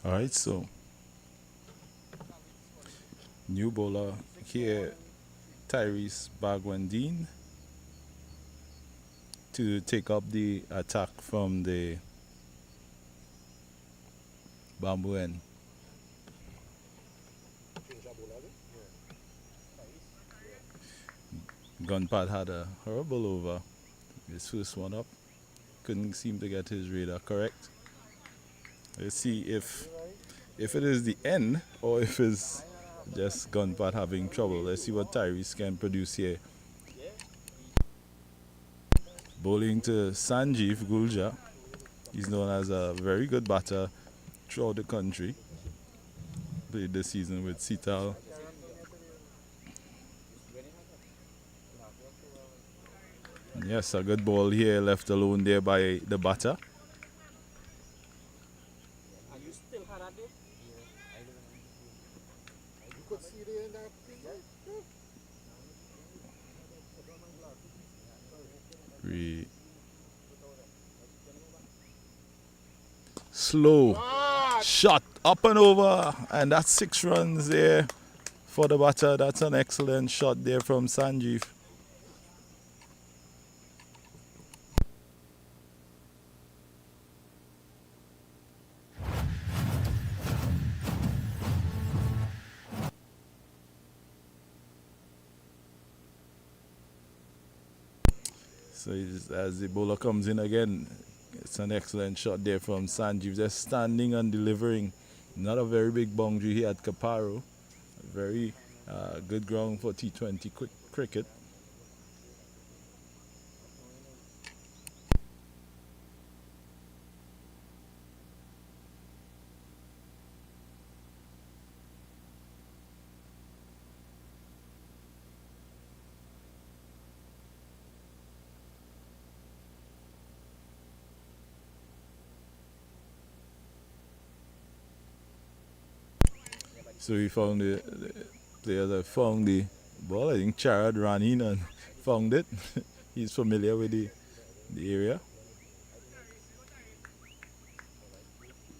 All right, so new bowler here, Tyrese Bagwandine, to take up the attack from the bamboo end. Gunpad had a horrible over. His first one up. Couldn't seem to get his radar correct. Let's see if it is the end or if it's just Gunpad having trouble. Let's see what Tyrese can produce here. Bowling to Sanjeev Gulja. He's known as a very good batter throughout the country. Played this season with Sital. Yes, a good ball here left alone there by the batter. Re- Slow shot up and over, and that's 6 runs there for the batter. That's an excellent shot there from Sanjeev. So as the bowler comes in again, it's an excellent shot there from Sanjeev. Just standing and delivering. Not a very big boundary here at Caparo. Very good ground for T20 cricket. So we found the players that found the ball. I think Charad ran in and found it. He's familiar with the area.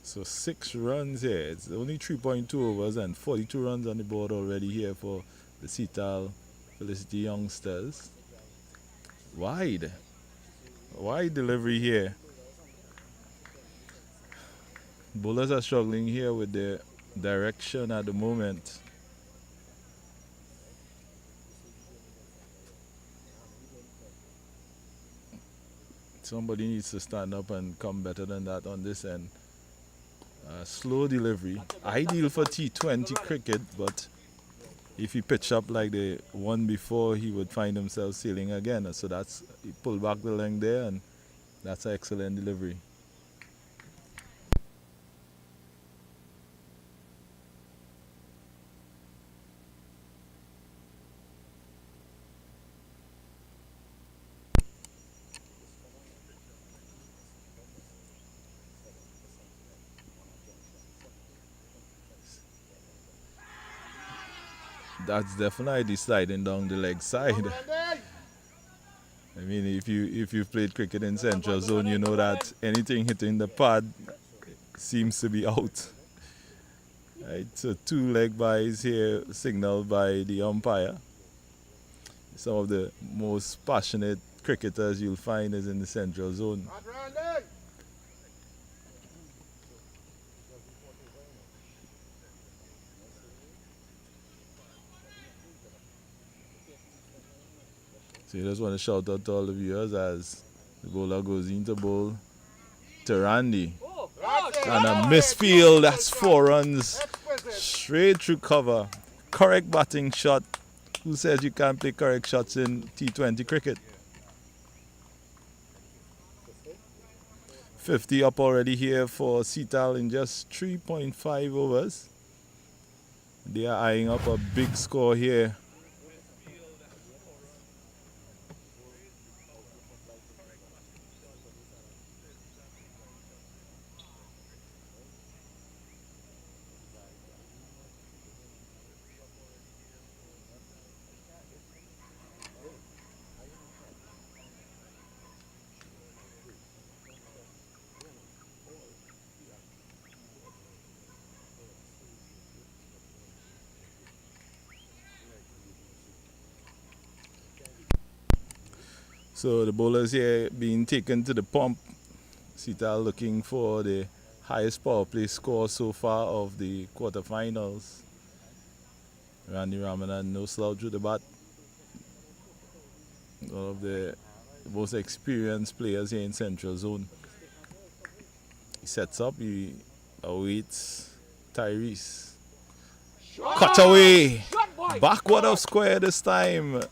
So 6 runs here. It's only 3.2 overs and 42 runs on the board already here for the Sital Felicity youngsters. Wide. Wide delivery here. Bowlers are struggling here with their direction at the moment. Somebody needs to stand up and come better than that on this end. Slow delivery. Ideal for T20 cricket, but if he pitch up like the one before, he would find himself sailing again. So that's, he pulled back the length there, and that's an excellent delivery. That's definitely sliding down the leg side. I mean, if you've played cricket in Central Zone, you know that anything hitting the pad seems to be out. Right, so 2 leg byes here signaled by the umpire. Some of the most passionate cricketers you'll find is in the Central Zone. So I just want to shout out to all the viewers as the bowler goes into bowl to Randy. And a misfield, that's 4 runs straight through cover. Correct batting shot. Who says you can't play correct shots in T20 cricket? 50 up already here for Sital in just 3.5 overs. They are eyeing up a big score here. So the bowlers here being taken to the pump. Sital looking for the highest power play score so far of the quarterfinals. Randy Ramanan, no slouch with the bat. One of the most experienced players here in Central Zone. He sets up, he awaits Tyrese. Cut away! Backward of square this time.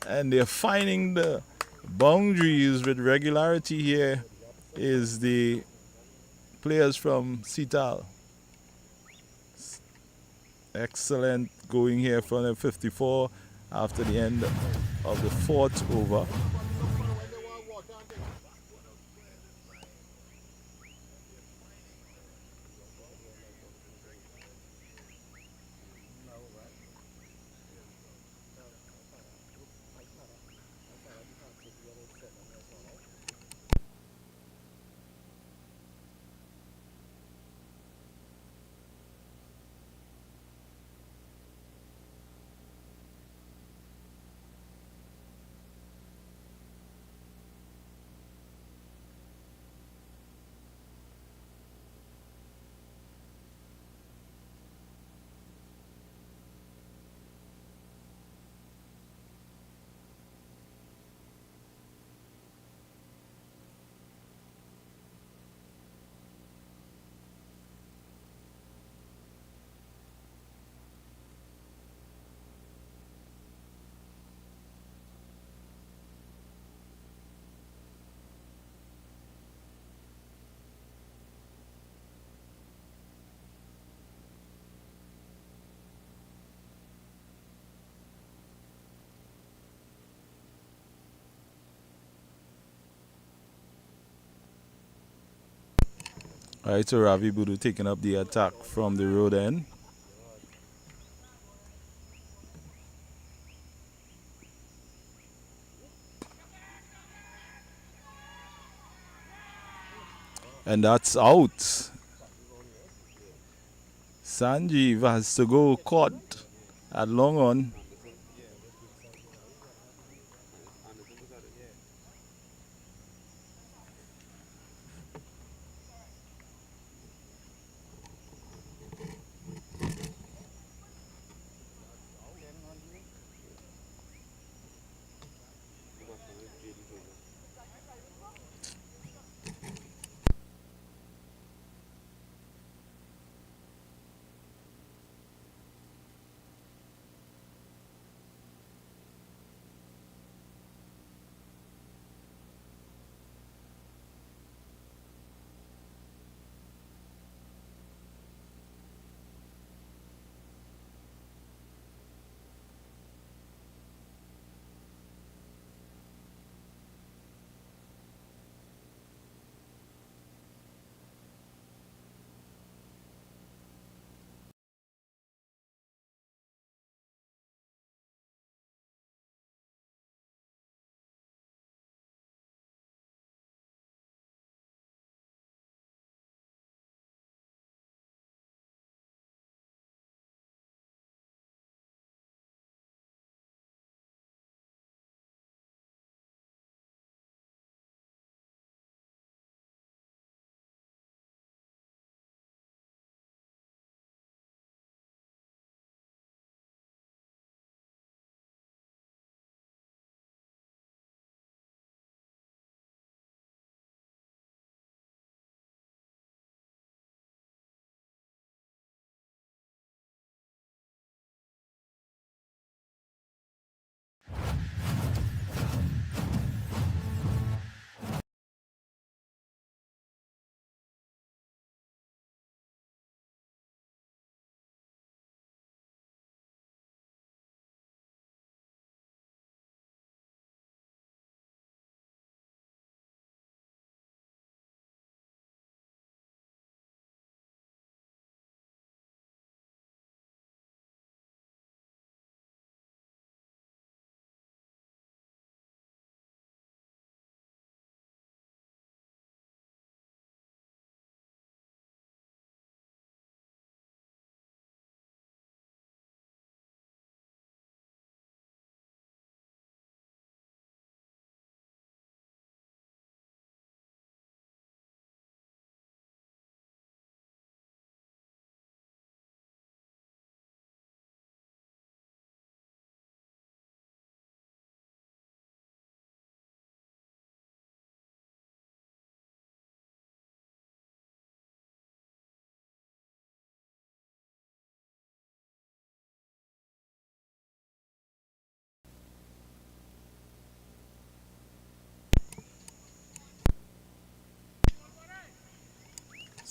And they're finding the boundaries with regularity here is the players from Sital. Excellent going here from the 54 after the end of the fourth over. Alright, so Ravi Budu taking up the attack from the road end. And that's out. Sanjeev has to go caught at long on.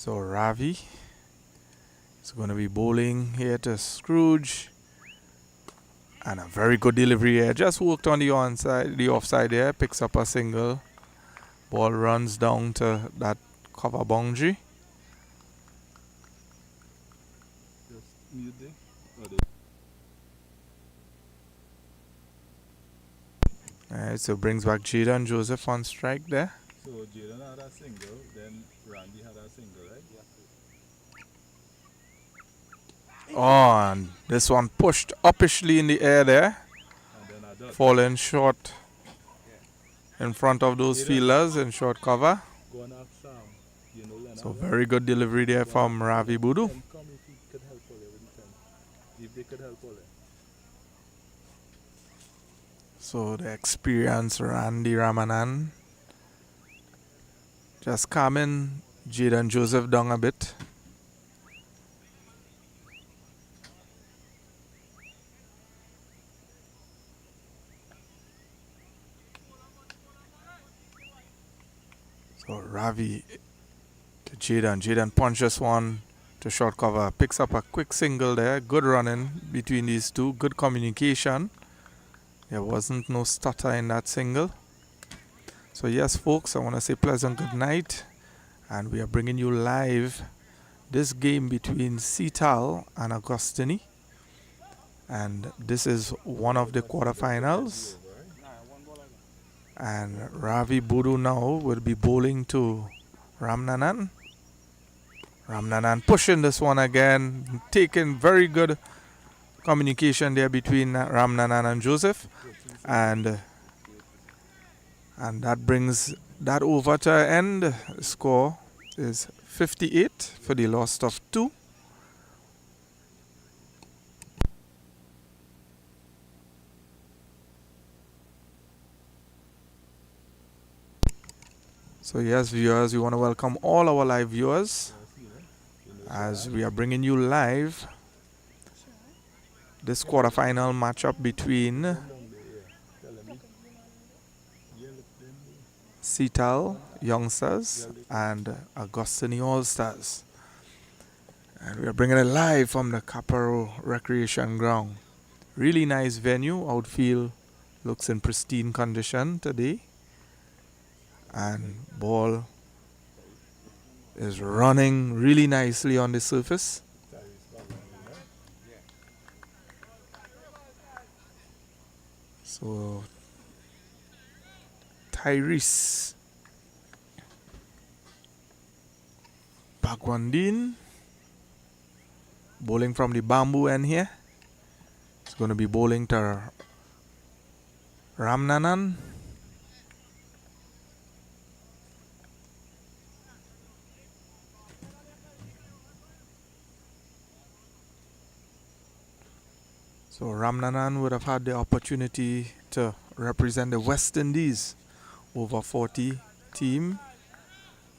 So Ravi is going to be bowling here to Scrooge. And a very good delivery here. Just worked on the onside, the offside there. Picks up a single. Ball runs down to that cover boundary. Alright, so brings back Jaden Joseph on strike there. So Jaden had a single, then Randy had a single, right? Oh, and this one pushed uppishly in the air there. And then a dot. Falling short in front of those fielders in short cover. Go and ask Sam. You know, Leonard, So very good delivery there from Ravi Budu. come if he could help Ole with the 10. If they could help Ole. So the experienced Randy Ramanan just calming Jaden Joseph down a bit. So Ravi to Jaden. Jaden punches one to short cover. Picks up a quick single there. Good running between these two. Good communication. There wasn't no stutter in that single. So yes, folks, I want to say pleasant good night. And we are bringing you live this game between Sital and Agostini. And this is one of the quarterfinals. And Ravi Budu now will be bowling to Ramnanan. Ramnanan pushing this one again. Taking very good communication there between Ramnanan and Joseph. And that brings that over to an end. Score is 58 for the loss of 2. So yes, viewers, we want to welcome all our live viewers as we are bringing you live this quarterfinal matchup between Sital Youngsters and Agostini All-Stars. And we are bringing it live from the Quaarter Recreation Ground. Really nice venue. Outfield looks in pristine condition today. And ball is running really nicely on the surface. So Tyrese Bagwandin bowling from the bamboo end here. It's going to be bowling to Ramnanan. So Ramnanan would have had the opportunity to represent the West Indies over 40 team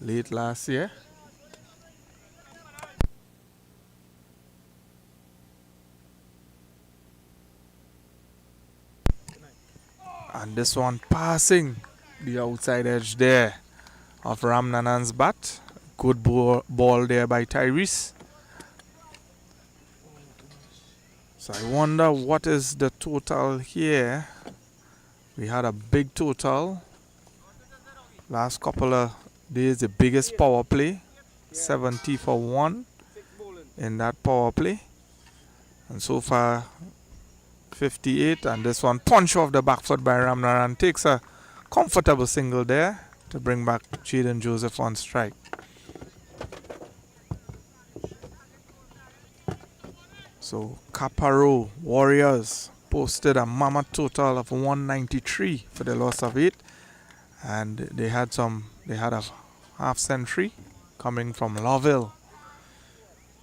late last year. And this one passing the outside edge there of Ramnanan's bat. Good ball there by Tyrese. So I wonder what is the total here. We had a big total last couple of days, the biggest power play, 70 for 1 in that power play. And so far 58, and this one punch off the back foot by Ramnaran takes a comfortable single there to bring back Jaden Joseph on strike. So Caparo Warriors posted a mammoth total of 193 for the loss of 8, and they had a half century coming from Lovell.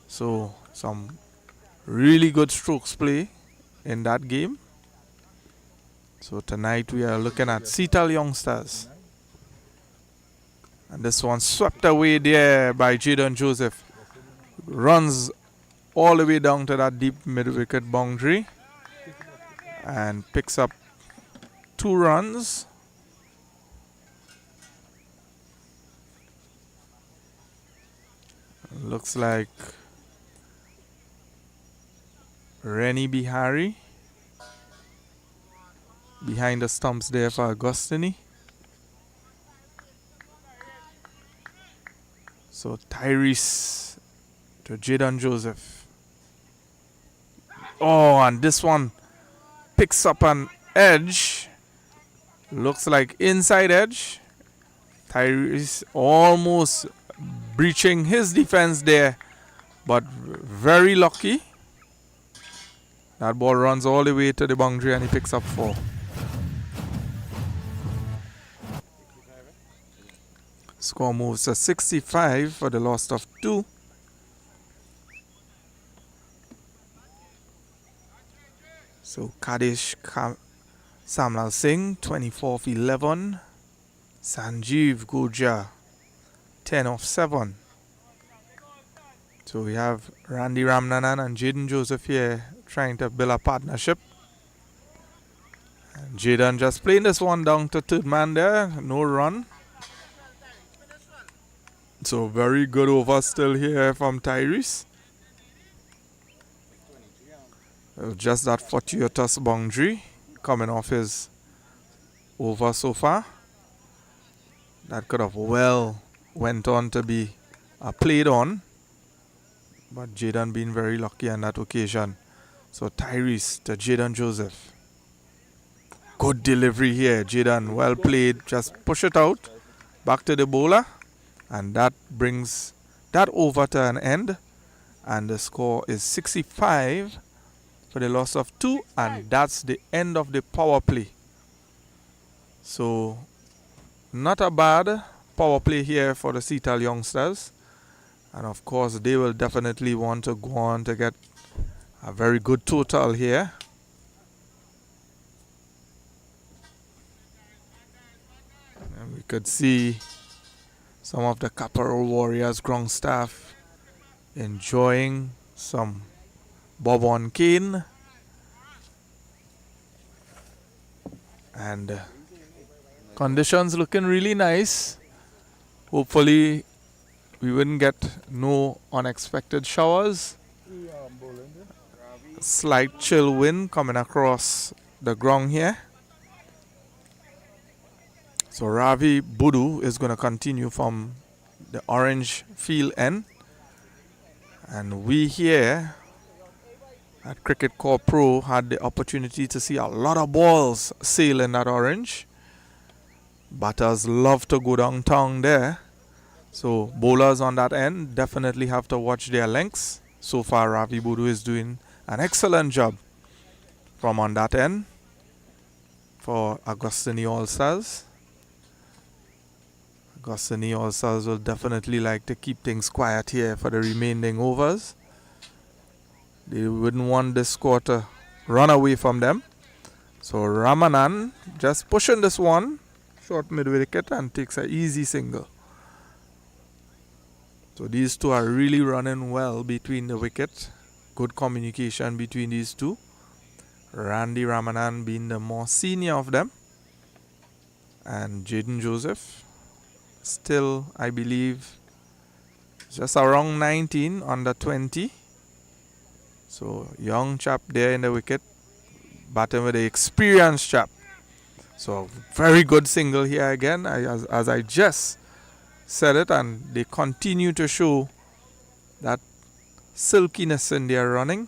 So some really good strokes play in that game. So tonight we are looking at Sital Youngsters. And this one swept away there by Jaden Joseph. Runs all the way down to that deep mid-wicket boundary and picks up 2 runs. Looks like Rennie Bihari behind the stumps there for Agostini. So Tyrese to Jaden Joseph. Oh, and this one picks up an edge. Looks like inside edge. Tyrese almost breaching his defense there, but very lucky. That ball runs all the way to the boundary and he picks up 4. Score moves to 65 for the loss of 2. So Kadesh Samlal Singh, 24 of 11. Sanjeev Gurjar, 10 of 7. So we have Randy Ramnanan and Jaden Joseph here trying to build a partnership. And Jaden just playing this one down to third man there, no run. So very good over still here from Tyrese. Just that fortuitous boundary coming off his over so far. That could have well went on to be played on. But Jaden being very lucky on that occasion. So Tyrese to Jaden Joseph. Good delivery here. Jaden well played. Just push it out. Back to the bowler. And that brings that over to an end. And the score is 65 for the loss of 2. And that's the end of the power play. So not a bad power play here for the Sital youngsters. And of course they will definitely want to go on to get a very good total here. And we could see some of the Caparol Warriors ground staff enjoying some bob on cane. And conditions looking really nice. Hopefully we wouldn't get no unexpected showers. Slight chill wind coming across the ground here. So Ravi Budu is going to continue from the orange field end. And we here at Cricket Corp Pro had the opportunity to see a lot of balls sail in that orange. Batters love to go downtown there. So bowlers on that end definitely have to watch their lengths. So far Ravi Budu is doing an excellent job from on that end for Agostini All-Stars. Agostini All-Stars will definitely like to keep things quiet here for the remaining overs. They wouldn't want this score to run away from them. So Ramanan just pushing this one short mid wicket and takes an easy single. So these two are really running well between the wicket. Good communication between these two. Randy Ramanan being the more senior of them. And Jaden Joseph still, I believe, just around 19, under 20. So young chap there in the wicket, batting with the experienced chap. So very good single here again, as I just said it, and they continue to show that silkiness in their running.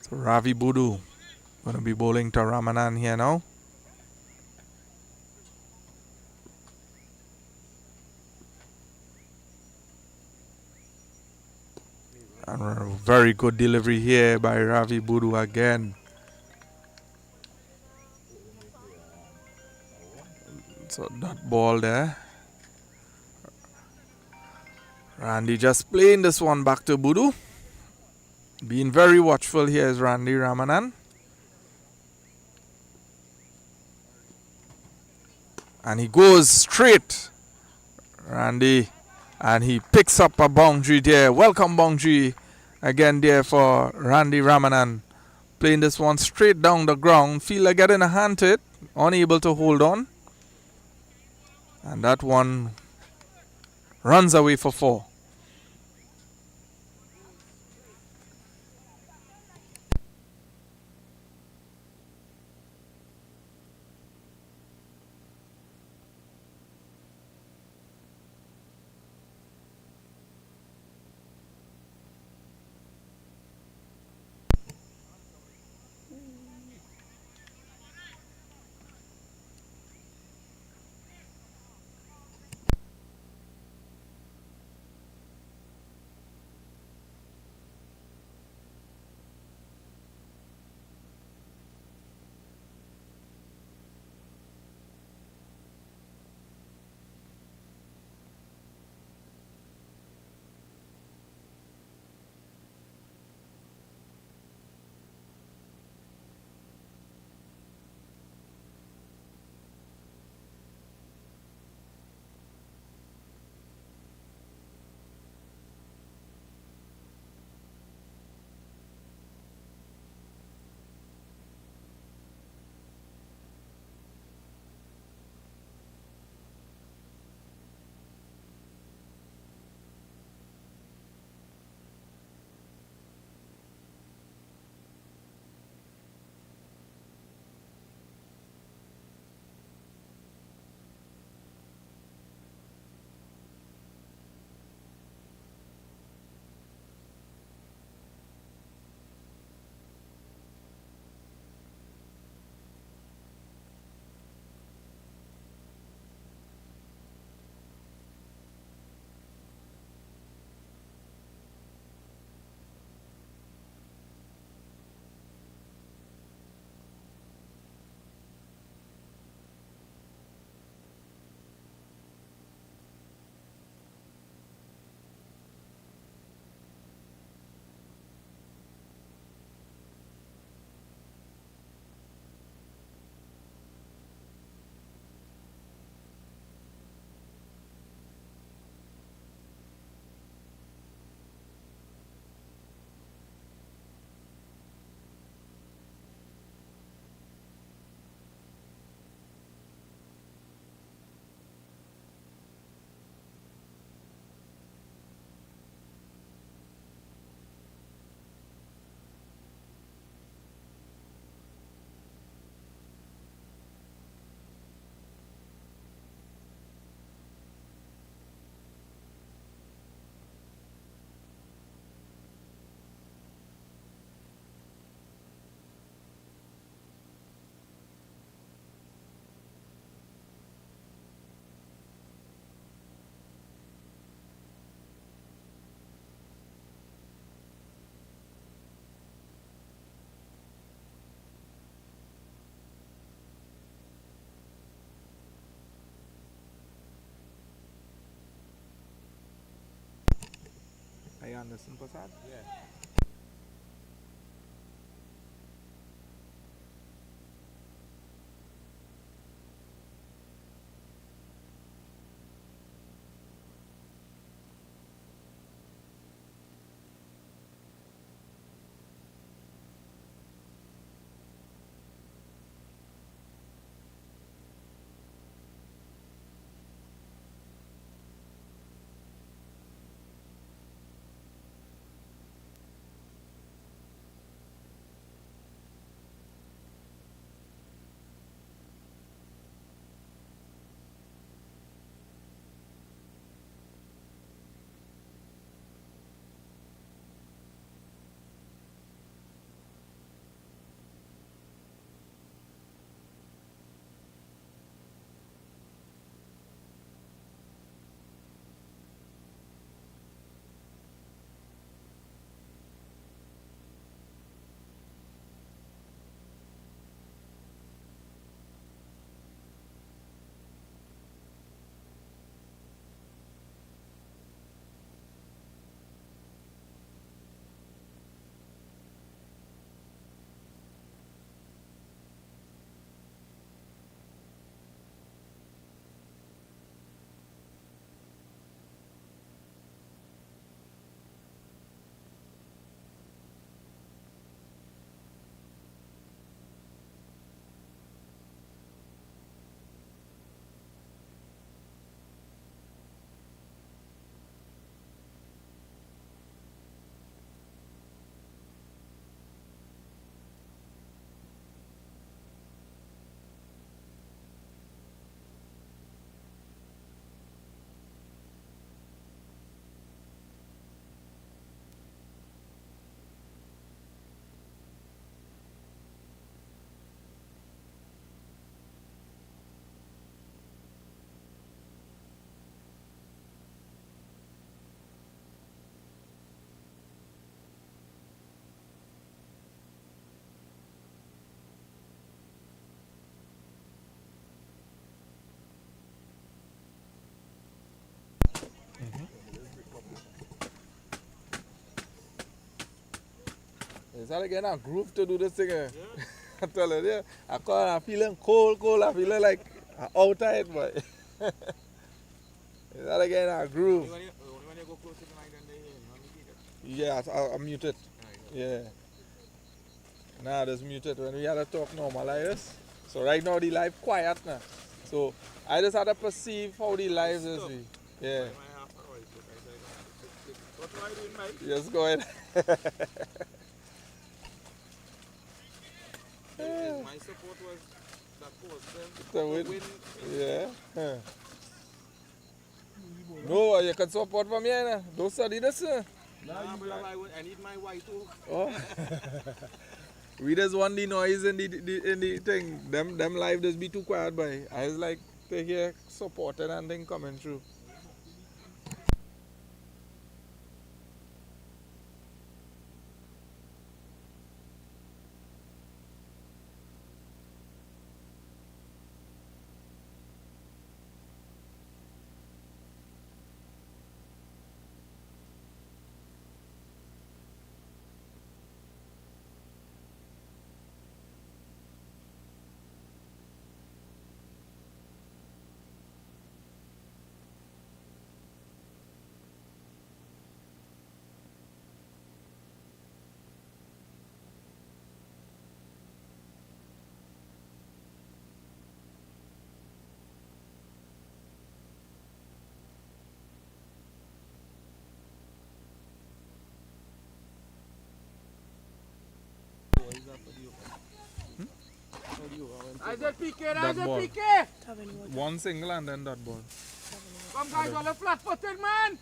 So Ravi Budu going to be bowling to Ramanan here now. And a very good delivery here by Ravi Budu again. So that ball there. Randy just playing this one back to Budu. Being very watchful here is Randy Ramanan. And he goes straight. Randy. And he picks up a boundary there. Welcome boundary. Again there for Randy Ramanan. Playing this one straight down the ground. Fielder getting a hand to it. Unable to hold on. And that one runs away for 4. I understand, Prasad? Is that again a groove to do this thing? Yeah. I tell you, yeah. I'm feeling cold. I'm feeling like outside, boy. Is that again a groove? Only when you go close to the mic and they hear, yeah, I mute it. Yeah. Nah, just mute it when we had to talk normal like this. So right now the live quiet now. So I just had to perceive how the live is. Yeah. What am I doing, Mike? Yes, go ahead. My support was that was the win. Yeah. Huh. No, you can support from here. Nah. Don't study this. Nah, but I need my white too. Oh. We just want the noise in the thing. Them live just be too quiet, by. I just like to hear supported and thing coming through. I said PK, I said PK. One single and then that ball. Come guys, all the flat footed man.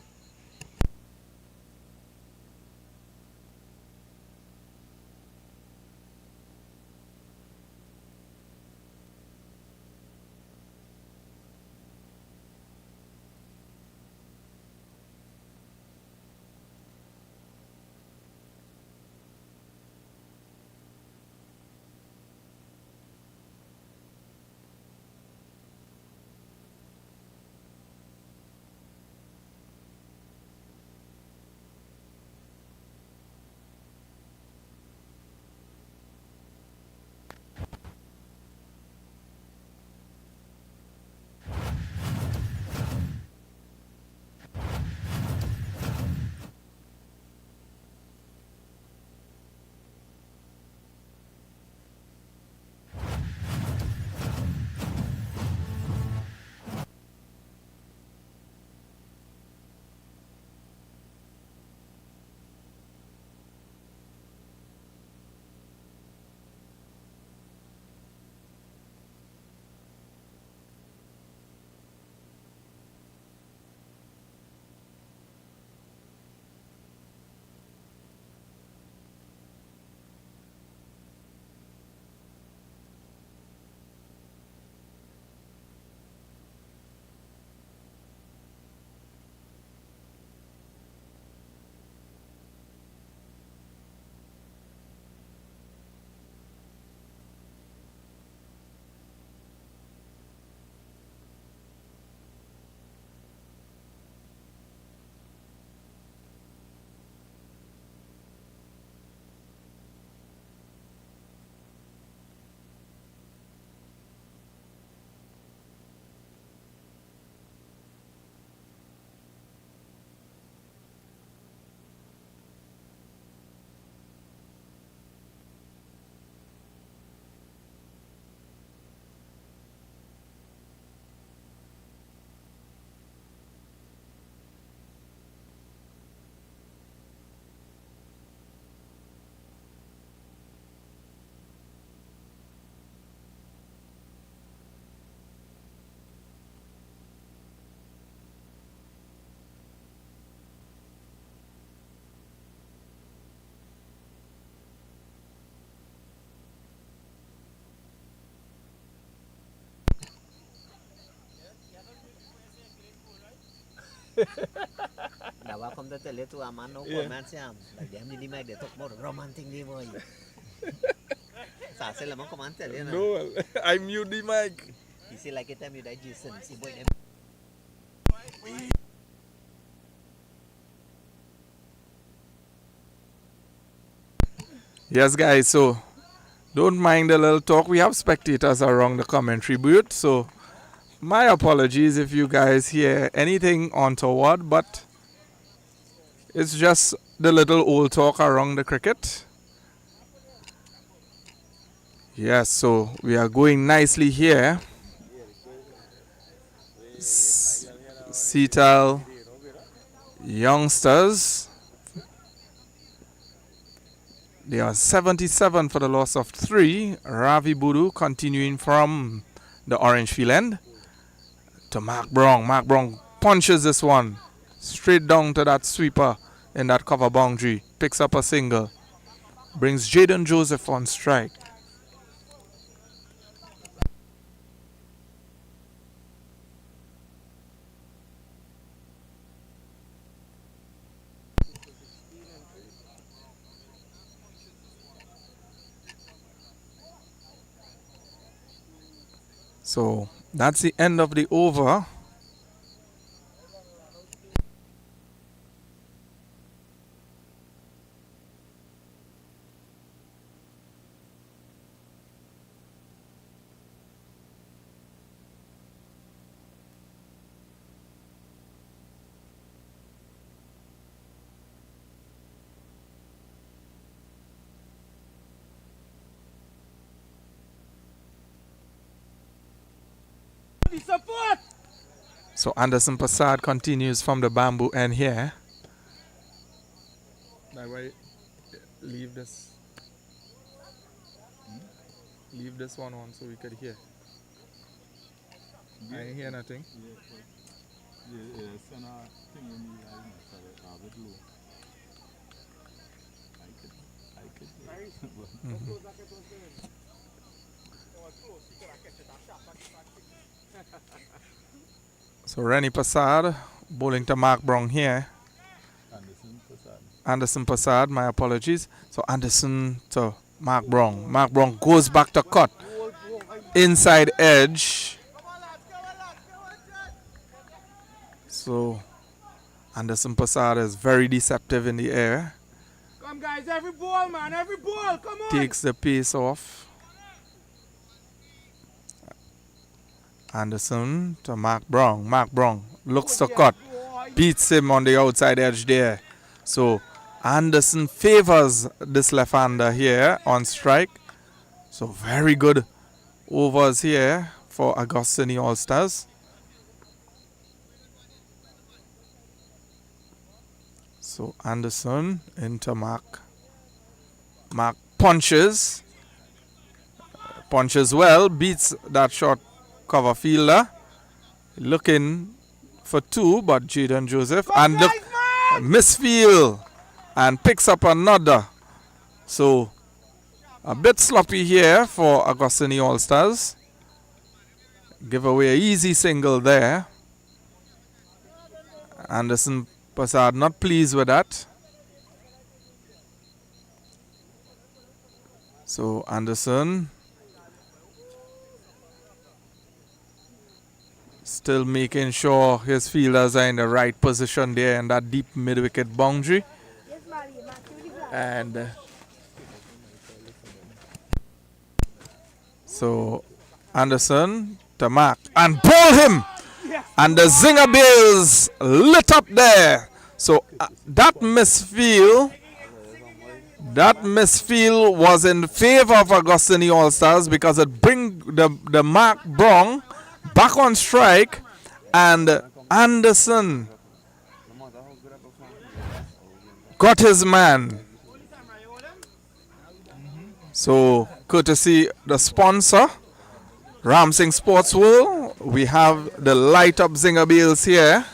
Now welcome to tell you to a man no comment Sam. Like them didn't make they talk about romantic day boy. Sa sila man comment tell you na. No, I mute the mic. You see like it time you die Jason. Si boy them. Yes, guys, so don't mind the little talk. We have spectators around the commentary booth, so my apologies if you guys hear anything untoward, but it's just the little old talk around the cricket. Yes, so we are going nicely here. Sital youngsters. They are 77 for the loss of 3. Ravi Budu continuing from the orange field end to Mark Brown. Mark Brown punches this one straight down to that sweeper in that cover boundary. Picks up a single. Brings Jaden Joseph on strike. So that's the end of the over. So Anderson Prasad continues from the bamboo end here. That way, leave this one on so we could hear. I ain't hear nothing. So Rennie Prasad bowling to Mark Brown here. Anderson Prasad, my apologies. So Anderson to Mark Brown. Mark Brown goes back to cut. Inside edge. So Anderson Prasad is very deceptive in the air. Come guys, every ball man, every ball, come on! Takes the pace off. Anderson to Mark Brown. Mark Brown looks to cut. Beats him on the outside edge there. So Anderson favors this left-hander here on strike. So very good overs here for Agostini All-Stars. So Anderson into Mark. Mark punches. Punches well. Beats that short cover fielder. Looking for 2, but Jaden Joseph. And look, misfield. And picks up another. So a bit sloppy here for Agostini All-Stars. Give away an easy single there. Anderson Prasad not pleased with that. So Anderson still making sure his fielders are in the right position there in that deep mid-wicket boundary. And so Anderson to Mark and bowl him. And the Zinger Bills lit up there. So that misfield was in favor of Agostini All-Stars because it bring the Mark Brown back on strike, and Anderson got his man. So courtesy the sponsor, Ram Singh Sports World, we have the light up Zinger Bills here.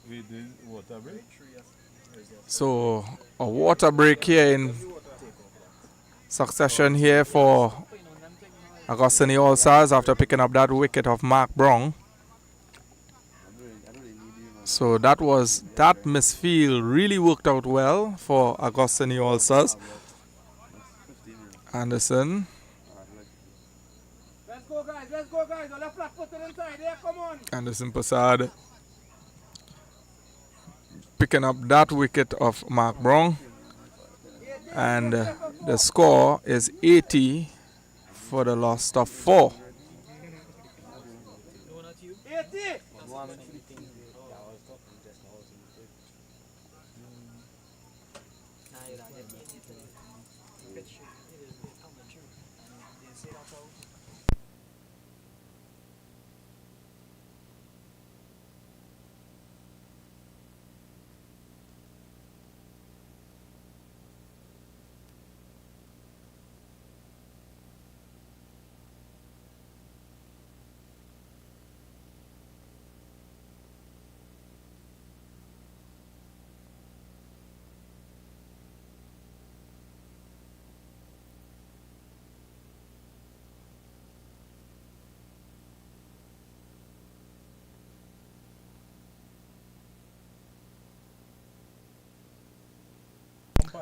We did water break. So a water break here in succession here for Agostini All-Stars after picking up that wicket of Mark Brown. So that misfield really worked out well for Agostini All-Stars. Anderson. Let's go, guys. On the flat footed inside there, come on. Anderson Prasad picking up that wicket of Mark Brown. And the score is 80 for the loss of 4. 80.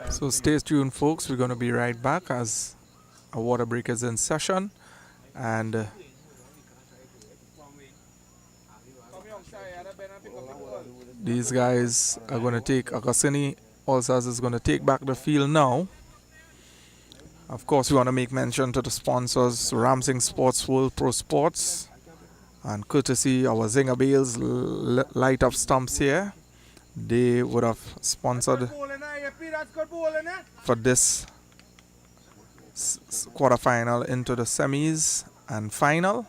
So stay tuned, folks. We're going to be right back as a water break is in session. And these guys are going to take, Agostini All-Stars is going to take back the field now. Of course, we want to make mention to the sponsors, Ramsing Sports World Pro Sports, and courtesy our Zinger Bales light up stumps here. They would have sponsored for this quarterfinal into the semis and final.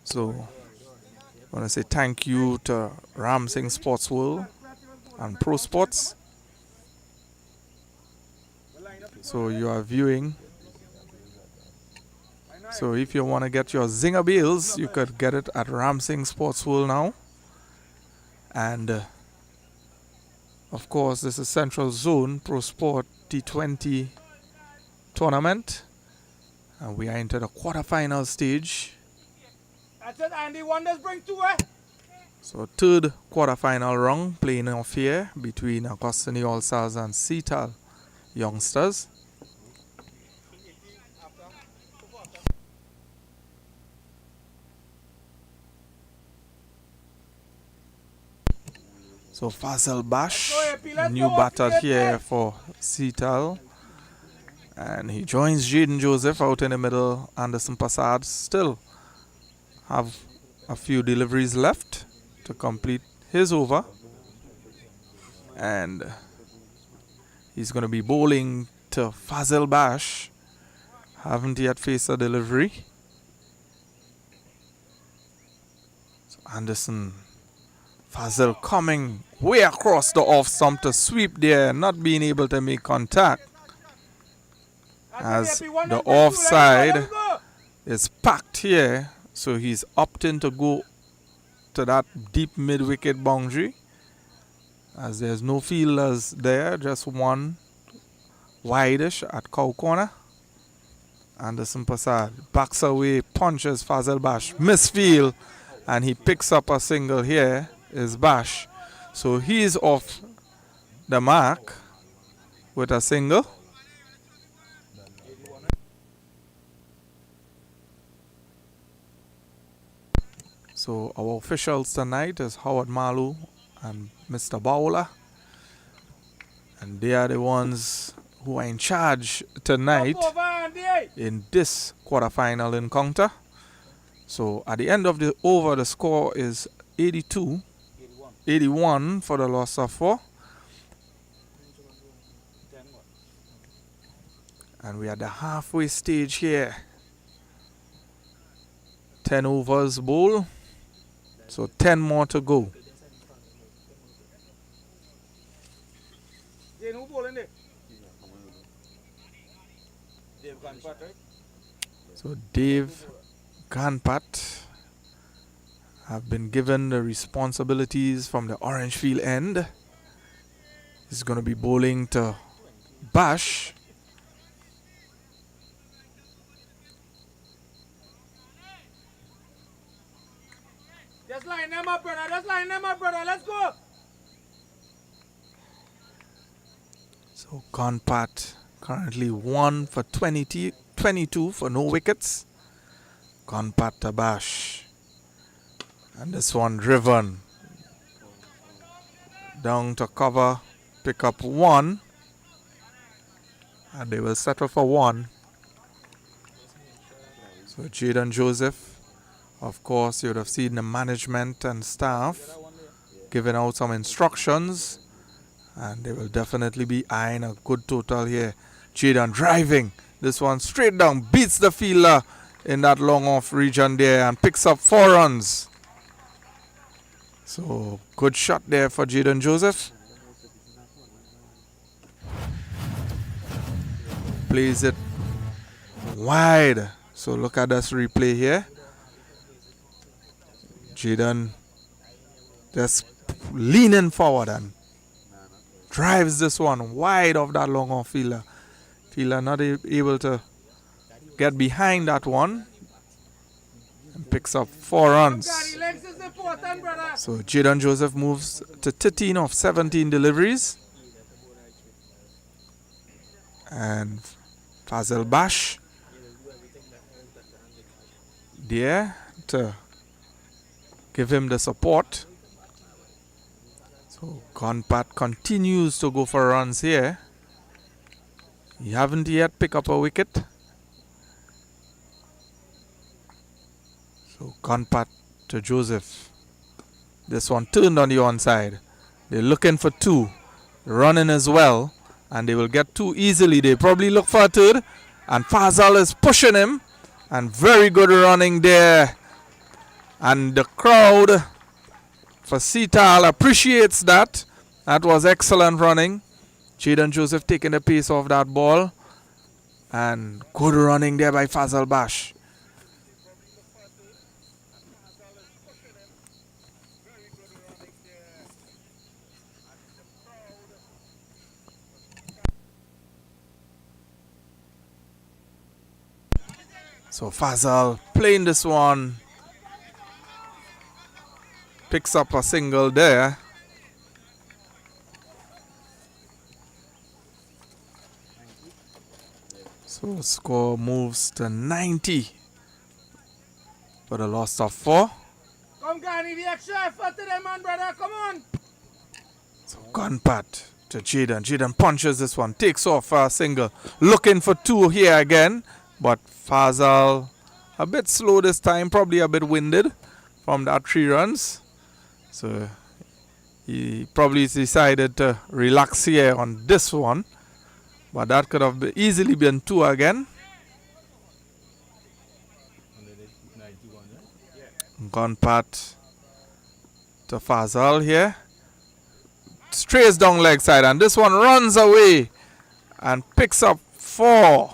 So I want to say thank you to Ramsing Sports World and Pro Sports. So you are viewing. So if you want to get your Zinger Bales, you could get it at Ramsing Sports World now. And of course, this is Central Zone Pro Sport T20 tournament. And we are into the quarterfinal stage. That's it, Andy. Wonders bring 2, eh? So third quarterfinal round playing off here between Agostini All-Stars and Sital Youngsters. So Faisal Bash, new batter here for Sital. And he joins Jaden Joseph out in the middle. Anderson Prasad still have a few deliveries left to complete his over. And he's going to be bowling to Faisal Bash. Haven't yet faced a delivery. So Anderson, Faisal coming way across the off stump to sweep there, not being able to make contact. As the offside is packed here, so he's opting to go to that deep mid-wicket boundary. As there's no fielders there, just one wide-ish at cow corner. Anderson Prasad backs away, punches Faisal Bash, misfield, and he picks up a single here. Is Bash. So he's off the mark with a single. So our officials tonight is Howard Malu and Mr. Bowler. And they are the ones who are in charge tonight in this quarterfinal encounter. So at the end of the over, the score is 81 for the loss of 4. And we are at the halfway stage here. 10 overs bowl. So 10 more to go. So Dave Ganpat have been given the responsibilities from the orange field end. He's going to be bowling to Bash. Just line them up, brother. Just line them up, brother. Let's go. So Conpat currently 1 for 22 for no wickets. Conpat to Bash. And this one driven down to cover, pick up 1, and they will settle for 1. So Jaden Joseph, of course, you would have seen the management and staff giving out some instructions, and they will definitely be eyeing a good total here. Jaden driving this one straight down, beats the fielder in that long off region there and picks up 4 runs. So good shot there for Jaden Joseph. Plays it wide. So look at this replay here. Jaden just leaning forward and drives this one wide of that long off fielder. Fielder not able to get behind that one. And picks up 4 runs. So Jaden Joseph moves to 13 of 17 deliveries. And Fazal Bash there to give him the support. So Conpat continues to go for runs here. He haven't yet picked up a wicket. So Conpat to Joseph. This one turned on the onside. They're looking for 2. Running as well. And they will get 2 easily. They probably look for a third. And Fazal is pushing him. And very good running there. And the crowd for Sital appreciates that. That was excellent running. Jaden Joseph taking the pace off that ball. And good running there by Fazal Bash. So Fazal playing this one. Picks up a single there. So score moves to 90 for the loss of 4. Come, Gani, the extra effort to them, man, brother. Come on. So Conpat to Jaden. Jaden punches this one. Takes off a single. Looking for 2 here again. But Fazal a bit slow this time. Probably a bit winded from that 3 runs. So he probably decided to relax here on this one. But that could have easily been 2 again. Conpat to Fazal here. Strays down leg side. And this one runs away and picks up 4.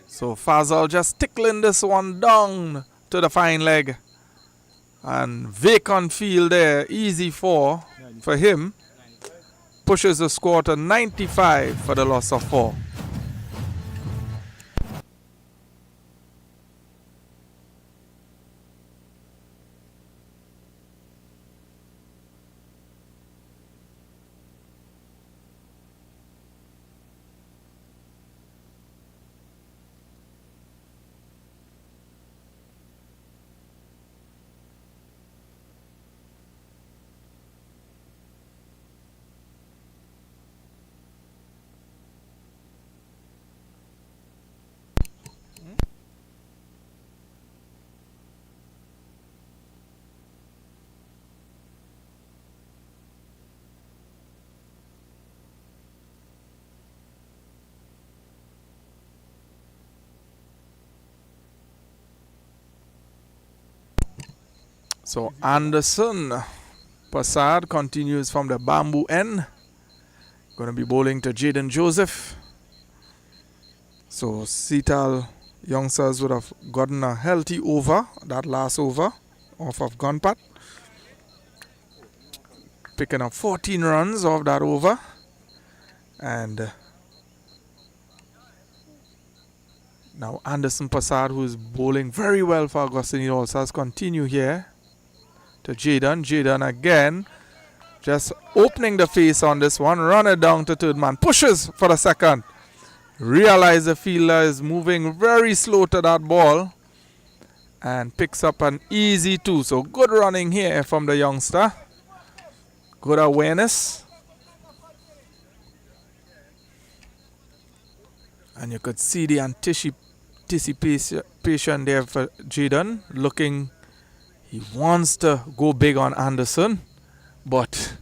So Fazal just tickling this one down to the fine leg. And vacant field there. Easy 4 for him. Pushes the score to 95 for the loss of 4. So Anderson Passad continues from the bamboo end. Going to be bowling to Jaden Joseph. So Sital youngsters would have gotten a healthy over, that last over, off of Gunpat. Picking up 14 runs off that over. And now Anderson Prasad, who is bowling very well for Agostini All-Stars, continue here to Jaden. Jaden again, just opening the face on this one. Run it down to third man. Pushes for the second. Realize the fielder is moving very slow to that ball. And picks up an easy two. So good running here from the youngster. Good awareness. And you could see the anticipation there for Jaden. Looking, he wants to go big on Anderson. But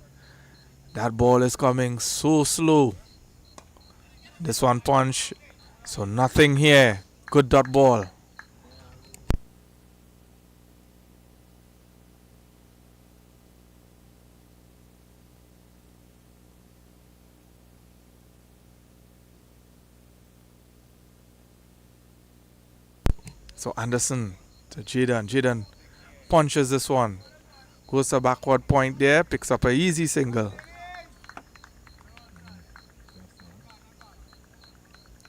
that ball is coming so slow. This one punch. So nothing here. Good dot ball. So Anderson to Jaden. Jaden punches this one. Goes to backward point there. Picks up an easy single.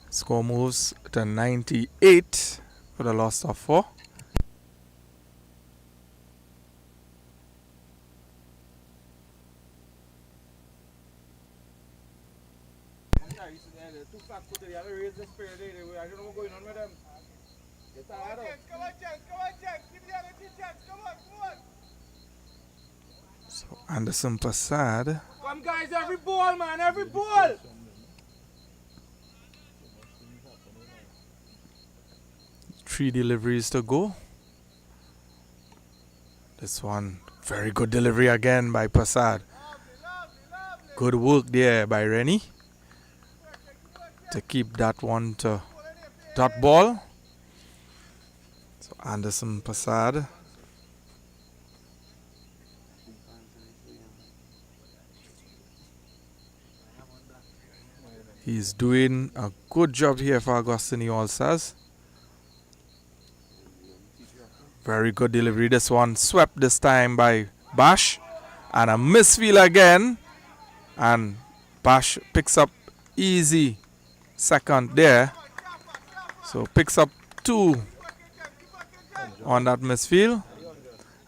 Score moves to 98 for the loss of 4. Too fat to the other raise the spirit. I don't know what's going on with them. Get tired of. Come on, Jens. Give the other two chance. Come on. So Anderson Prasad. Come, guys, every ball, man, every ball. 3 deliveries to go. This one, very good delivery again by Prasad. Good work there by Rennie to keep that one to dot ball. So Anderson Prasad. He's doing a good job here for Agostini All-Stars. Very good delivery. This one swept this time by Bash. And a misfield again. And Bash picks up easy second there. So picks up 2 on that misfield.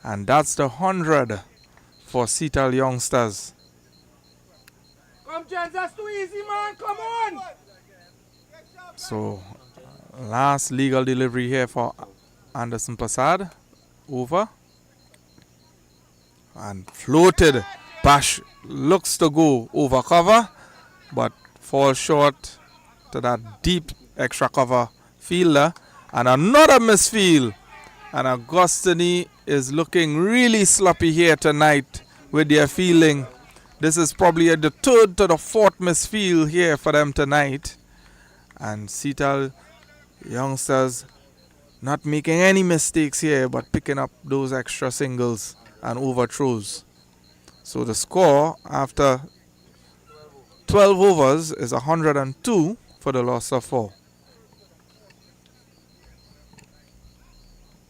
And that's the 100 for Sital youngsters. Come, Jens, that's too easy, man. Come on. So last legal delivery here for Anderson Prasad. Over. And floated. Bash looks to go over cover, but falls short to that deep extra cover fielder. And another misfield. And Agostini is looking really sloppy here tonight with their fielding. This is probably the 3rd to the 4th misfield here for them tonight. And Sital youngsters not making any mistakes here, but picking up those extra singles and overthrows. So the score after 12 overs is 102 for the loss of 4.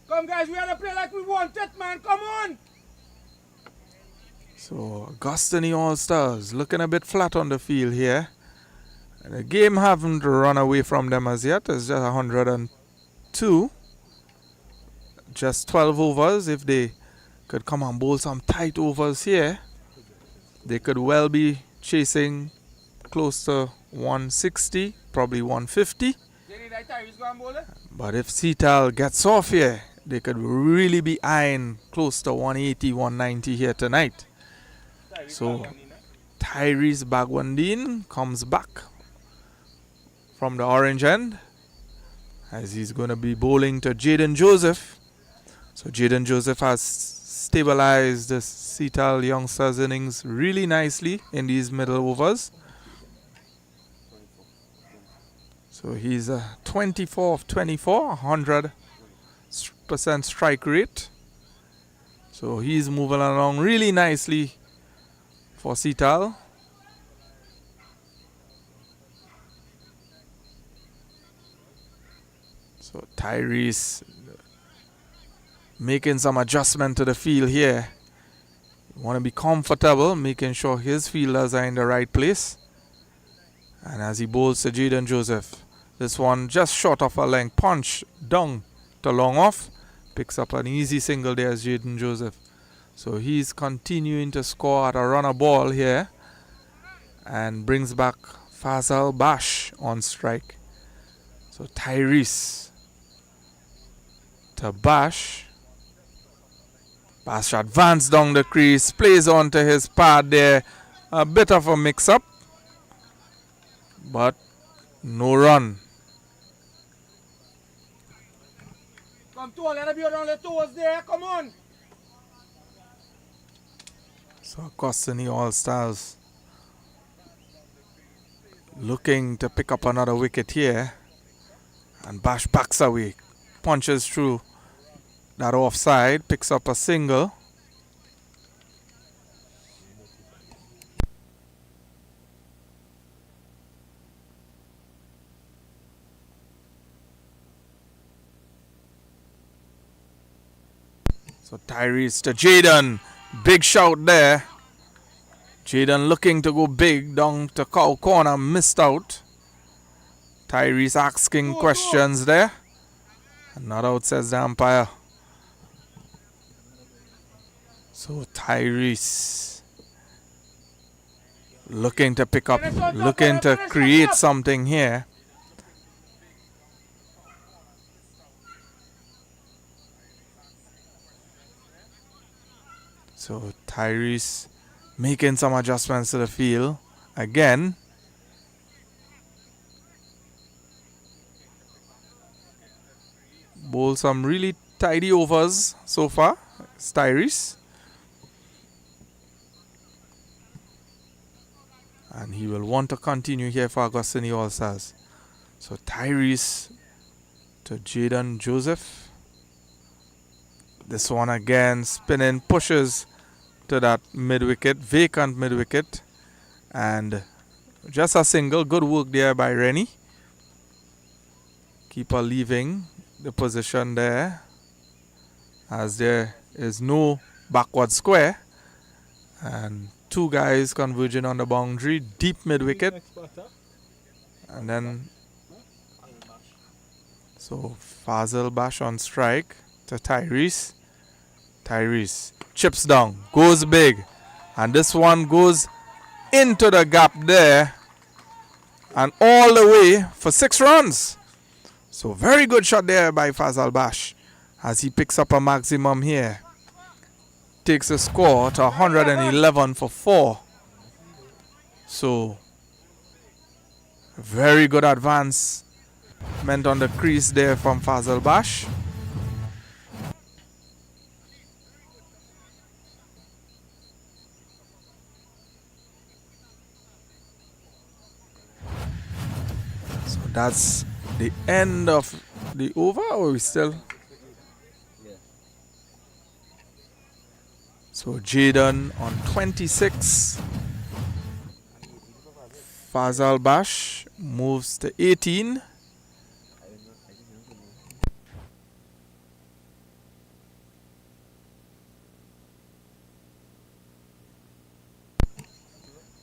Come, guys, we have to play like we want it, man. Come on. So Agostini All-Stars looking a bit flat on the field here. And the game haven't run away from them as yet. It's just 102. Just 12 overs. If they could come and bowl some tight overs here, they could well be chasing close to 160, probably 150. But if Sital gets off here, they could really be eyeing close to 180, 190 here tonight. So Tyrese Bagwandine comes back from the orange end as he's going to be bowling to Jaden Joseph. So Jaden Joseph has stabilized the Sital youngsters innings really nicely in these middle overs. So he's 24 of 24, 100% strike rate. So he's moving along really nicely for Sital. So So Tyrese making some adjustment to the field here. Want to be comfortable, making sure his fielders are in the right place. And as he bowls to Jaden Joseph, this one just short of a length punch down to long off. Picks up an easy single there as Jaden Joseph. So he's continuing to score at a runner ball here and brings back Fazal Bash on strike. So Tyrese to Bash. Bash advanced down the crease, plays onto his pad there. A bit of a mix-up, but no run. Come to let him be on the toes there. Come on. So Agostini All-Stars looking to pick up another wicket here. And Bash backs away, punches through that offside, picks up a single. So Tyrese to Jaden. Big shout there. Jaden looking to go big down to cow corner, missed out. Tyrese asking questions there. Not out, says the umpire. So Tyrese looking to pick up, looking to create something here. So Tyrese making some adjustments to the field again. Bowl some really tidy overs so far. It's Tyrese. And he will want to continue here for Agostini All-Stars. So Tyrese to Jaden Joseph. This one again spinning, pushes to that mid-wicket, vacant mid-wicket. And just a single. Good work there by Rennie. Keeper leaving the position there as there is no backward square. And two guys converging on the boundary, deep mid-wicket. And then, so Fazal Bash on strike to Tyrese. Tyrese chips down, goes big. And this one goes into the gap there. And all the way for 6 runs. So very good shot there by Fazal Bash as he picks up a maximum here. Takes the score to 111 for 4. So very good advancement on the crease there from Fazal Bash. So that's the end of the over, or we still? So Jaden on 26. Fazal Bash moves to 18.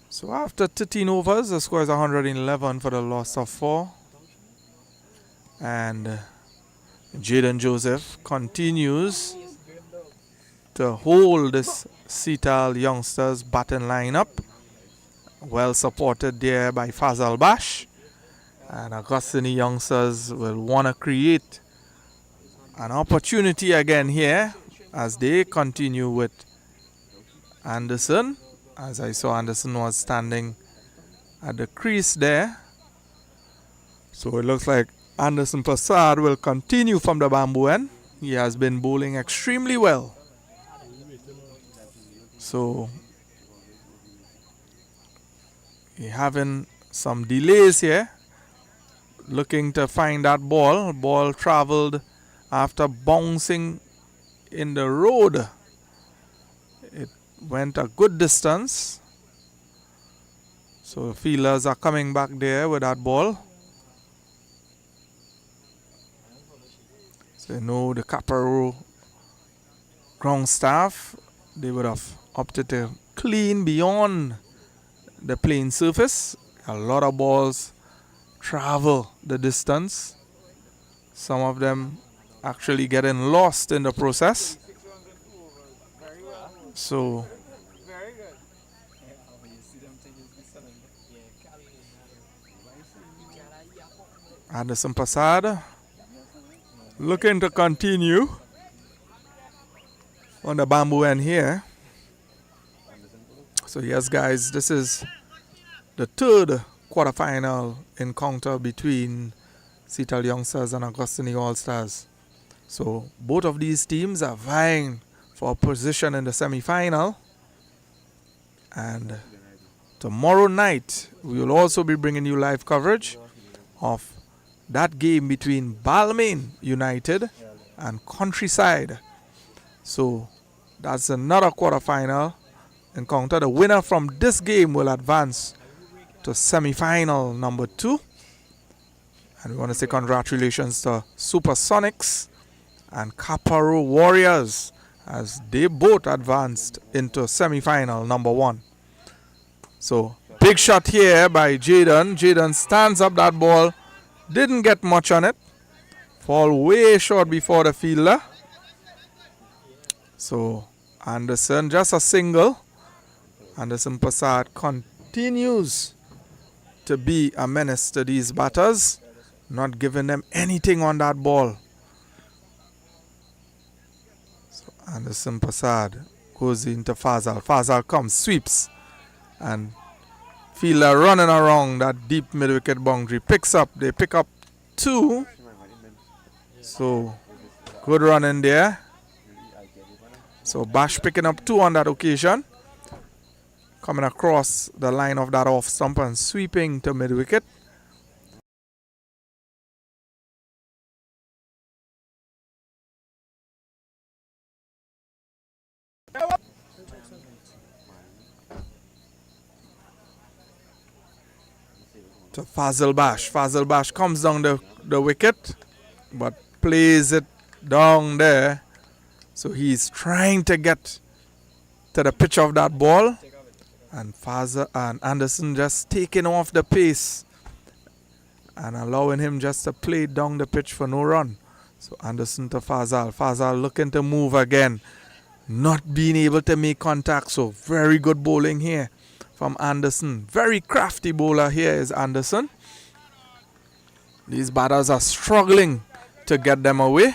So after 13 overs, the score is 111 for the loss of 4. And Jaden Joseph continues to hold this Sital youngsters batting lineup. Well supported there by Fazal Bash. And Agostini youngsters will want to create an opportunity again here as they continue with Anderson. As I saw, Anderson was standing at the crease there. So it looks like Anderson Prasad will continue from the bamboo end. He has been bowling extremely well. So we're having some delays here. Looking to find that ball. Ball traveled after bouncing in the road. It went a good distance. So the fielders are coming back there with that ball. So you know the Quaarter ground staff, they would have opted to clean beyond the playing surface. A lot of balls travel the distance. Some of them actually getting lost in the process. 6 runs in 2 overs. Very well. So Very good. Anderson Prasad looking to continue on the bamboo end here. So yes guys, this is the third quarterfinal encounter between Sital Youngsters and Agostini All-Stars. So both of these teams are vying for a position in the semi-final. And tomorrow night, we will also be bringing you live coverage of that game between Balmain United and Countryside. So that's another quarterfinal encounter. The winner from this game will advance to semi-final number 2. And we want to say congratulations to Supersonics and Quaarter Warriors as they both advanced into semi-final number 1. So big shot here by Jaden. Jaden stands up that ball. Didn't get much on it. Fall way short before the fielder. So Anderson, just a single. Anderson Prasad continues to be a menace to these batters, not giving them anything on that ball. So Anderson Prasad goes into Fazal. Fazal comes, sweeps, and fielder running around that deep mid-wicket boundary. They pick up 2. So good run in there. So Bash picking up 2 on that occasion. Coming across the line of that off stump and sweeping to mid-wicket. To Fazal Bash. Fazal Bash comes down the wicket, but plays it down there. So he's trying to get to the pitch of that ball. And Fazal and Anderson just taking off the pace and allowing him just to play down the pitch for no run. So Anderson to Fazal. Fazal looking to move again. Not being able to make contact. So very good bowling here from Anderson. Very crafty bowler here is Anderson. These batters are struggling to get them away.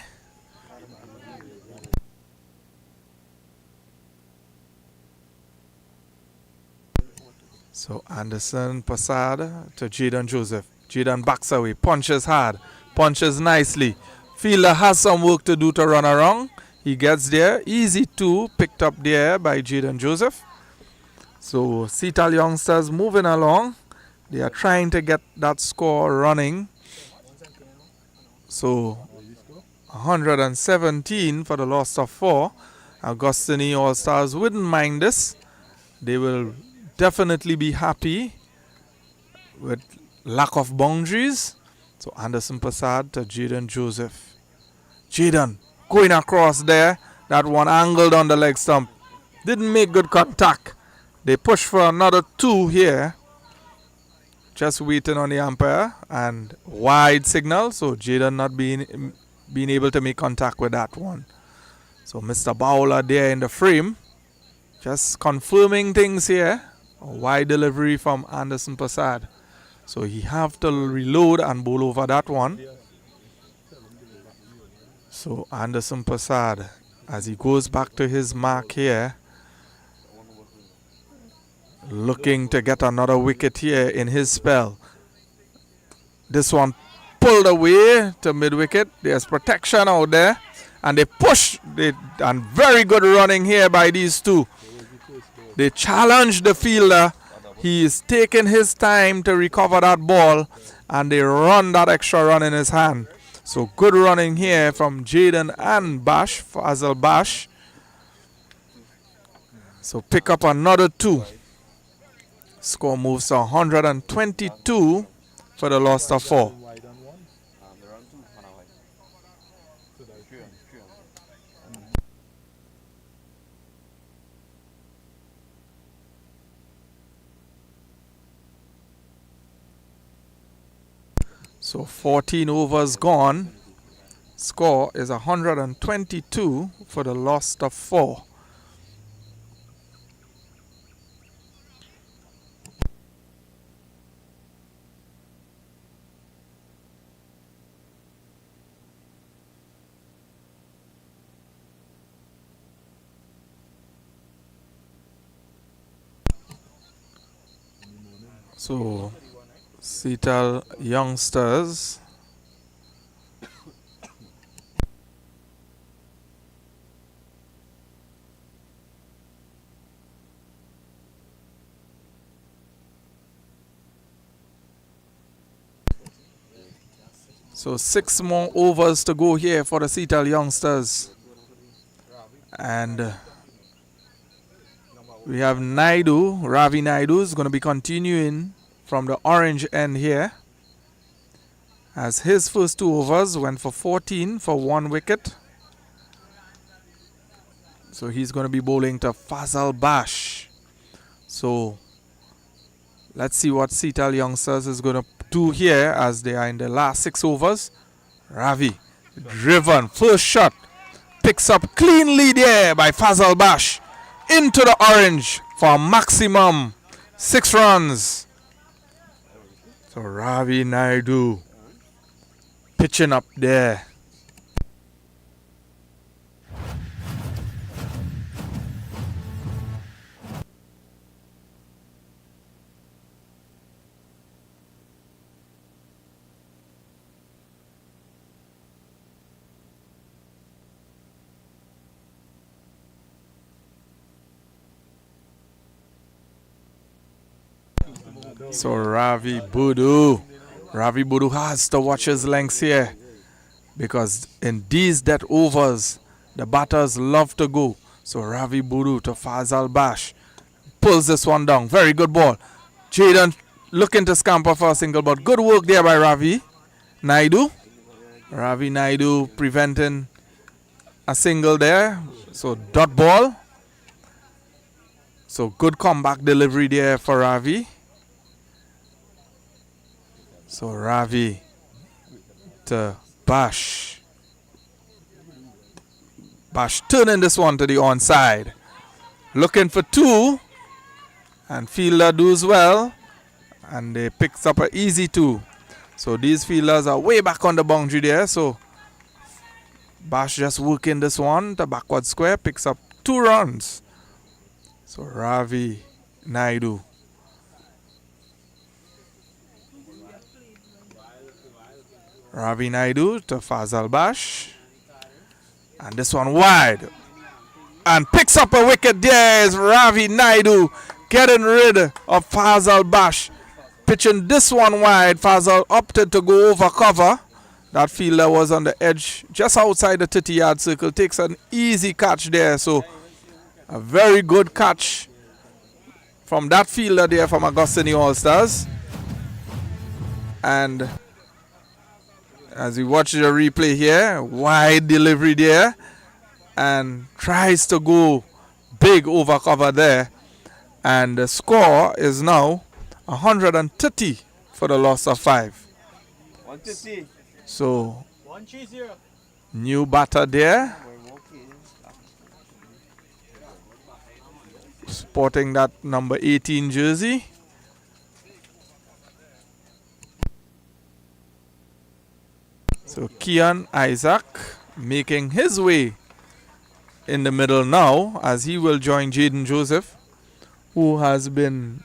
So Anderson Prasad to Jaden Joseph. Jaden backs away, punches hard, punches nicely. Fielder has some work to do to run around. He gets there. Easy 2 picked up there by Jaden Joseph. So Sital Youngsters moving along. They are trying to get that score running. So 117 for the loss of 4. Agostini All-Stars wouldn't mind this. They will definitely be happy with lack of boundaries. So Anderson Prasad to Jaden Joseph. Jaden going across there. That one angled on the leg stump. Didn't make good contact. They push for another 2 here. Just waiting on the umpire and wide signal. So Jaden not being able to make contact with that one. So Mr. Bowler there in the frame. Just confirming things here. A wide delivery from Anderson Prasad. So he have to reload and bowl over that one. So Anderson Prasad, as he goes back to his mark here, looking to get another wicket here in his spell. This one pulled away to mid-wicket. There's protection out there. And they push. And very good running here by these 2. They challenge the fielder. He is taking his time to recover that ball. And they run that extra run in his hand. So good running here from Jaden and Bash, Fazal Bash. So pick up another 2. Score moves to 122 for the loss of 4. So 14 overs gone. Score is 122 for the loss of 4. So Sital youngsters so 6 more overs to go here for the Sital youngsters. And we have Naidu, Ravi Naidu is going to be continuing from the orange end here, as his first 2 overs went for 14 for 1 wicket. So he's going to be bowling to Fazal Bash. So let's see what Sital youngsters is going to do here as they are in the last 6 overs. Ravi, driven, first shot, picks up cleanly there by Fazal Bash into the orange for a maximum 6 runs. So Ravi Naidu pitching up there. So Ravi Budu has to watch his lengths here, because in these dead overs the batters love to go. So Ravi Budu to Fazal Bash pulls this one down. Very good ball. Jaden looking to scamper for a single, but good work there by Ravi Naidu. Ravi Naidu preventing a single there. So dot ball. So good comeback delivery there for Ravi. So Ravi to Bash. Bash turning this one to the onside. Looking for 2. And fielder does well. And they picks up an easy 2. So these fielders are way back on the boundary there. So Bash just working this one to backward square. Picks up 2 runs. So Ravi Naidu. Ravi Naidu to Fazal Bash. And this one wide. And picks up a wicket. There's Ravi Naidu getting rid of Fazal Bash. Pitching this one wide. Fazal opted to go over cover. That fielder was on the edge just outside the 30-yard circle. Takes an easy catch there. So a very good catch from that fielder there from Agostini All-Stars. And as we watch the replay here, wide delivery there, and tries to go big over cover there. And the score is now 130 for the loss of 5. 150. So 130. new batter there, sporting that number 18 jersey. So Kian Isaac making his way in the middle now, as he will join Jaden Joseph, who has been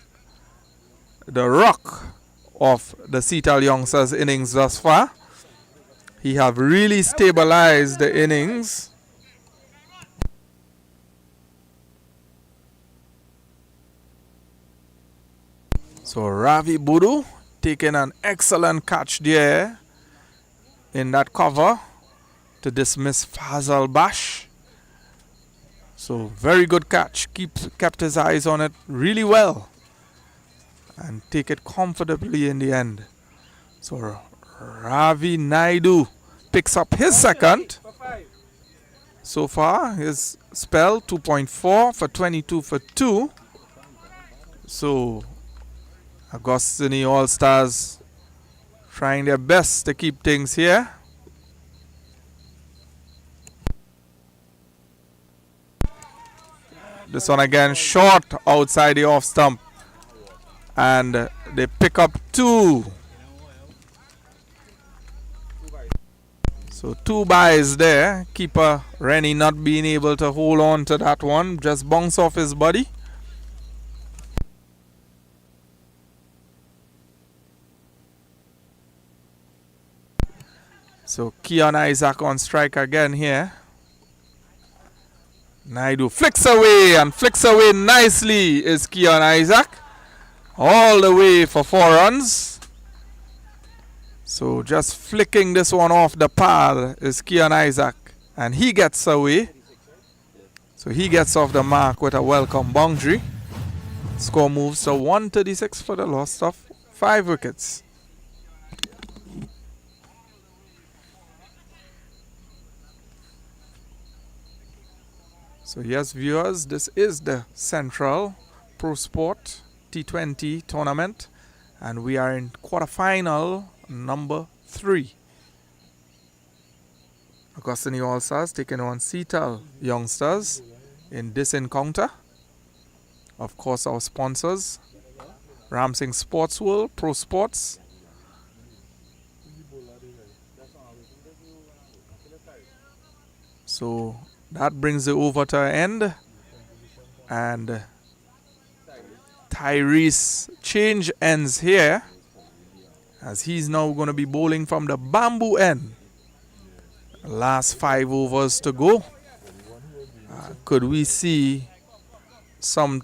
the rock of the Sital youngsters innings thus far. He have really stabilized the innings. So Ravi Budu taking an excellent catch there in that cover to dismiss Fazal Bash. So very good catch. Kept his eyes on it really well and take it comfortably in the end. So Ravi Naidu picks up his second. So far his spell 2.4 for 22 for 2. So Agostini All-Stars trying their best to keep things here. This one again short outside the off stump. And they pick up 2. So 2 byes there. Keeper Rennie not being able to hold on to that one. Just bounce off his body. So Keon Isaac on strike again here. Naidu flicks away and flicks away nicely is Keon Isaac. All the way for 4 runs. So just flicking this one off the pad is Keon Isaac. And he gets away. So he gets off the mark with a welcome boundary. Score moves to 136 for the loss of 5 wickets. So yes, viewers, this is the Central Pro Sport T20 tournament, and we are in quarterfinal number 3. Agostini All-Stars taking on Sital Youngsters in this encounter. Of course, our sponsors, Ramsing Sports World, Pro Sports. So that brings it over to an end, and Tyrese change ends here as he's now going to be bowling from the bamboo end. Last 5 overs to go. Could we see some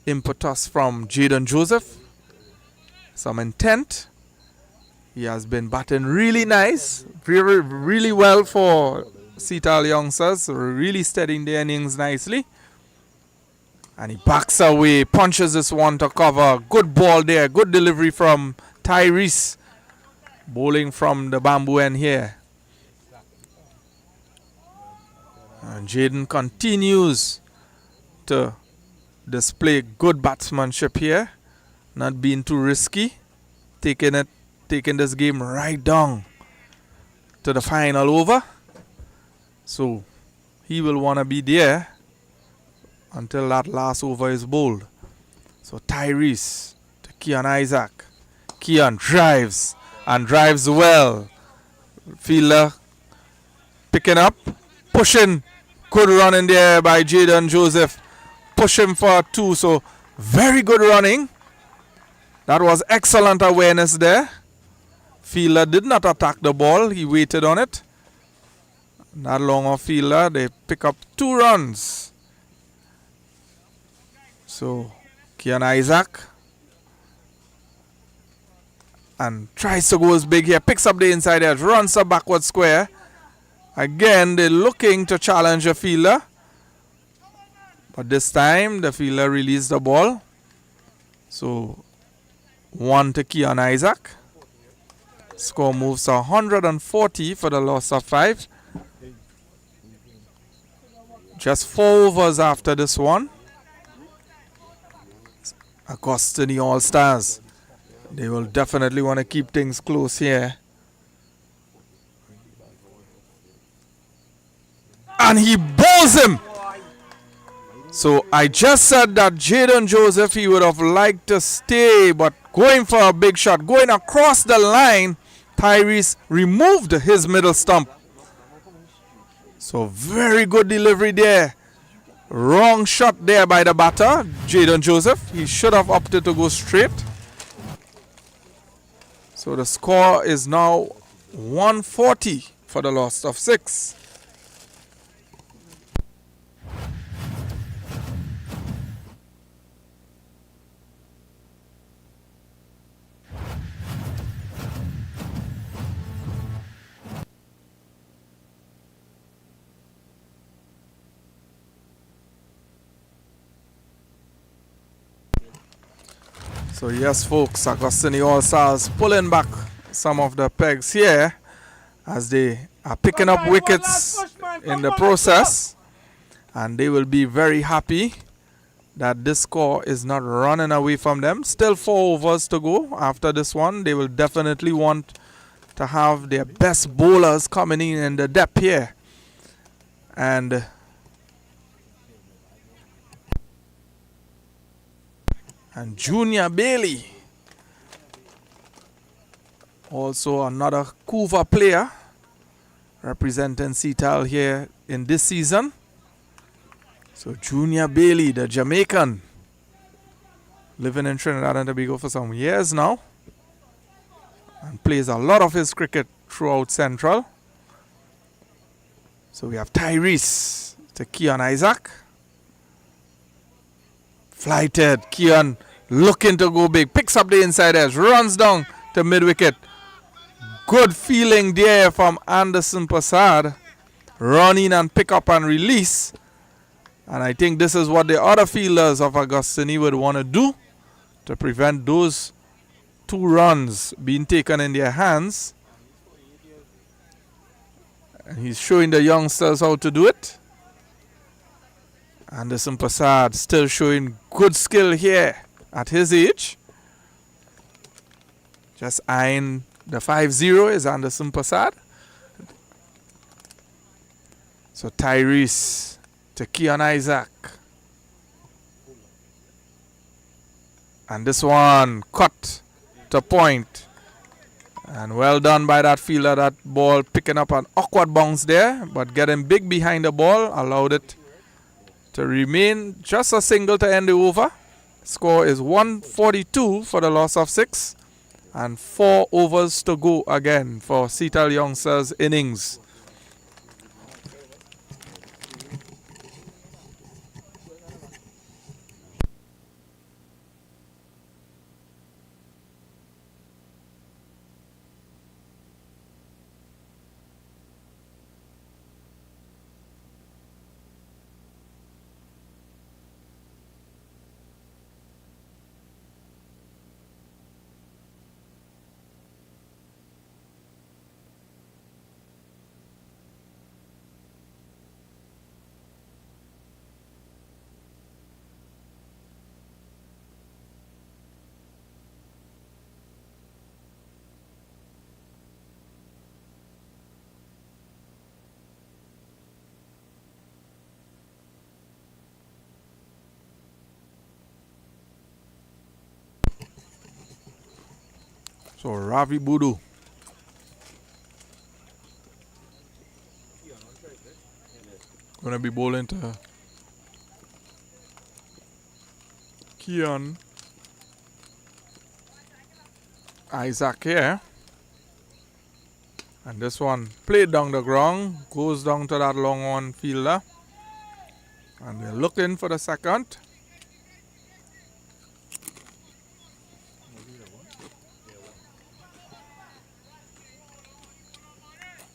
impetus from Jaden Joseph? Some intent. He has been batting really nice, really well for Sital Youngsters, really steadying the innings nicely. And he backs away, punches this one to cover. Good ball there, good delivery from Tyrese, bowling from the bamboo end here. And Jaden continues to display good batsmanship here, not being too risky, taking this game right down to the final over. So he will want to be there until that last over is bowled. So Tyrese to Keon Isaac. Keon drives and drives well. Fielder picking up, pushing. Good run in there by Jaden Joseph. Pushing for 2. So very good running. That was excellent awareness there. Fielder did not attack the ball. He waited on it. Not long off fielder. They pick up 2 runs. So Keon Isaac and tries to go as big here. Picks up the inside edge. Runs a backward square. Again, they're looking to challenge a fielder. But this time, the fielder released the ball. So 1 to Keon Isaac. Score moves to 140 for the loss of 5. Just 4 overs after this one. Agostini All-Stars. They will definitely want to keep things close here. And he bowls him. So I just said that Jaden Joseph, he would have liked to stay, but going for a big shot, going across the line, Tyrese removed his middle stump. So very good delivery there. Wrong shot there by the batter, Jaden Joseph. He should have opted to go straight. So the score is now 140 for the loss of 6. So yes, folks, Agostini All-Stars pulling back some of the pegs here as they are picking up wickets in the process, and they will be very happy that this score is not running away from them. Still 4 overs to go after this one. They will definitely want to have their best bowlers coming in the depth here. And Junior Bailey, also another Couva player representing Sital here in this season. So Junior Bailey, the Jamaican, living in Trinidad and Tobago for some years now, and plays a lot of his cricket throughout Central. So we have Tyrese to Keon Isaac. Flighted, Keon looking to go big, picks up the inside edge, runs down to mid-wicket. Good feeling there from Anderson Prasad. Run in and pick up and release. And I think this is what the other fielders of Agostini would want to do to prevent those 2 runs being taken in their hands. And he's showing the youngsters how to do it. Anderson Prasad still showing good skill here at his age. Just eyeing the 5-0 is Anderson Prasad. So Tyrese to Keon Isaac. And this one cut to point. And well done by that fielder. That ball picking up an awkward bounce there, but getting big behind the ball allowed it to remain just a single to end the over. Score is 142 for the loss of 6. And 4 overs to go again for Sital youngsters innings. So Ravi Budu going to be bowling to Keon Isaac here. And this one played down the ground, goes down to that long on fielder. And they're looking for the second.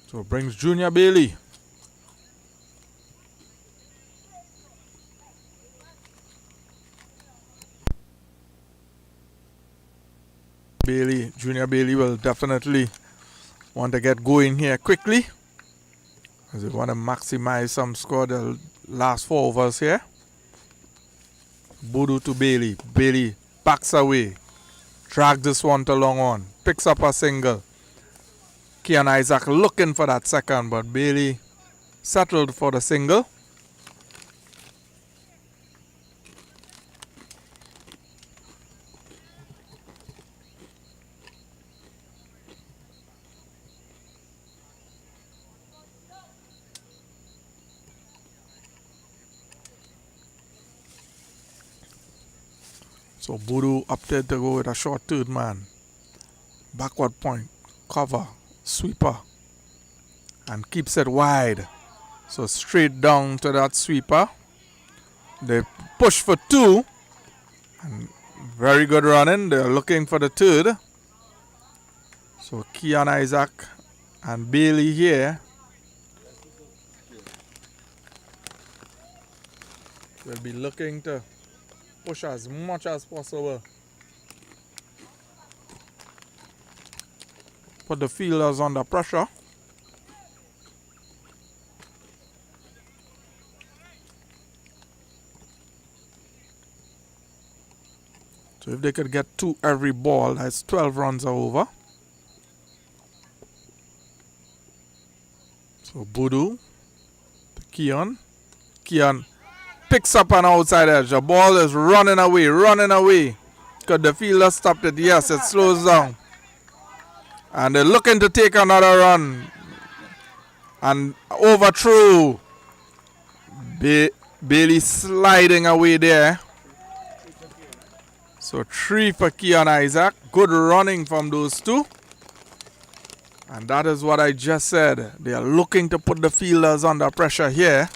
So brings Junior Bailey. Junior Bailey will definitely want to get going here quickly, as they want to maximize some score the last 4 overs here. Budu to Bailey. Bailey backs away. Drags this one to long on. Picks up a single. Keon Isaac looking for that second, but Bailey settled for the single. So Budu opted to go with a short third man. Backward point, cover, sweeper, and keeps it wide. So straight down to that sweeper. They push for 2. And very good running. They're looking for the third. So Keon Isaac and Bailey here will be looking to push as much as possible. Put the fielders under pressure. So if they could get 2 every ball, that's 12 runs are over. So Budu to Keon. Keon picks up an outside edge. The ball is running away, running away. Could the fielder stopped it? Yes, it slows down. And they're looking to take another run. And overthrow. Bailey sliding away there. So 3 for Keon Isaac. Good running from those two. And that is what I just said. They are looking to put the fielders under pressure here.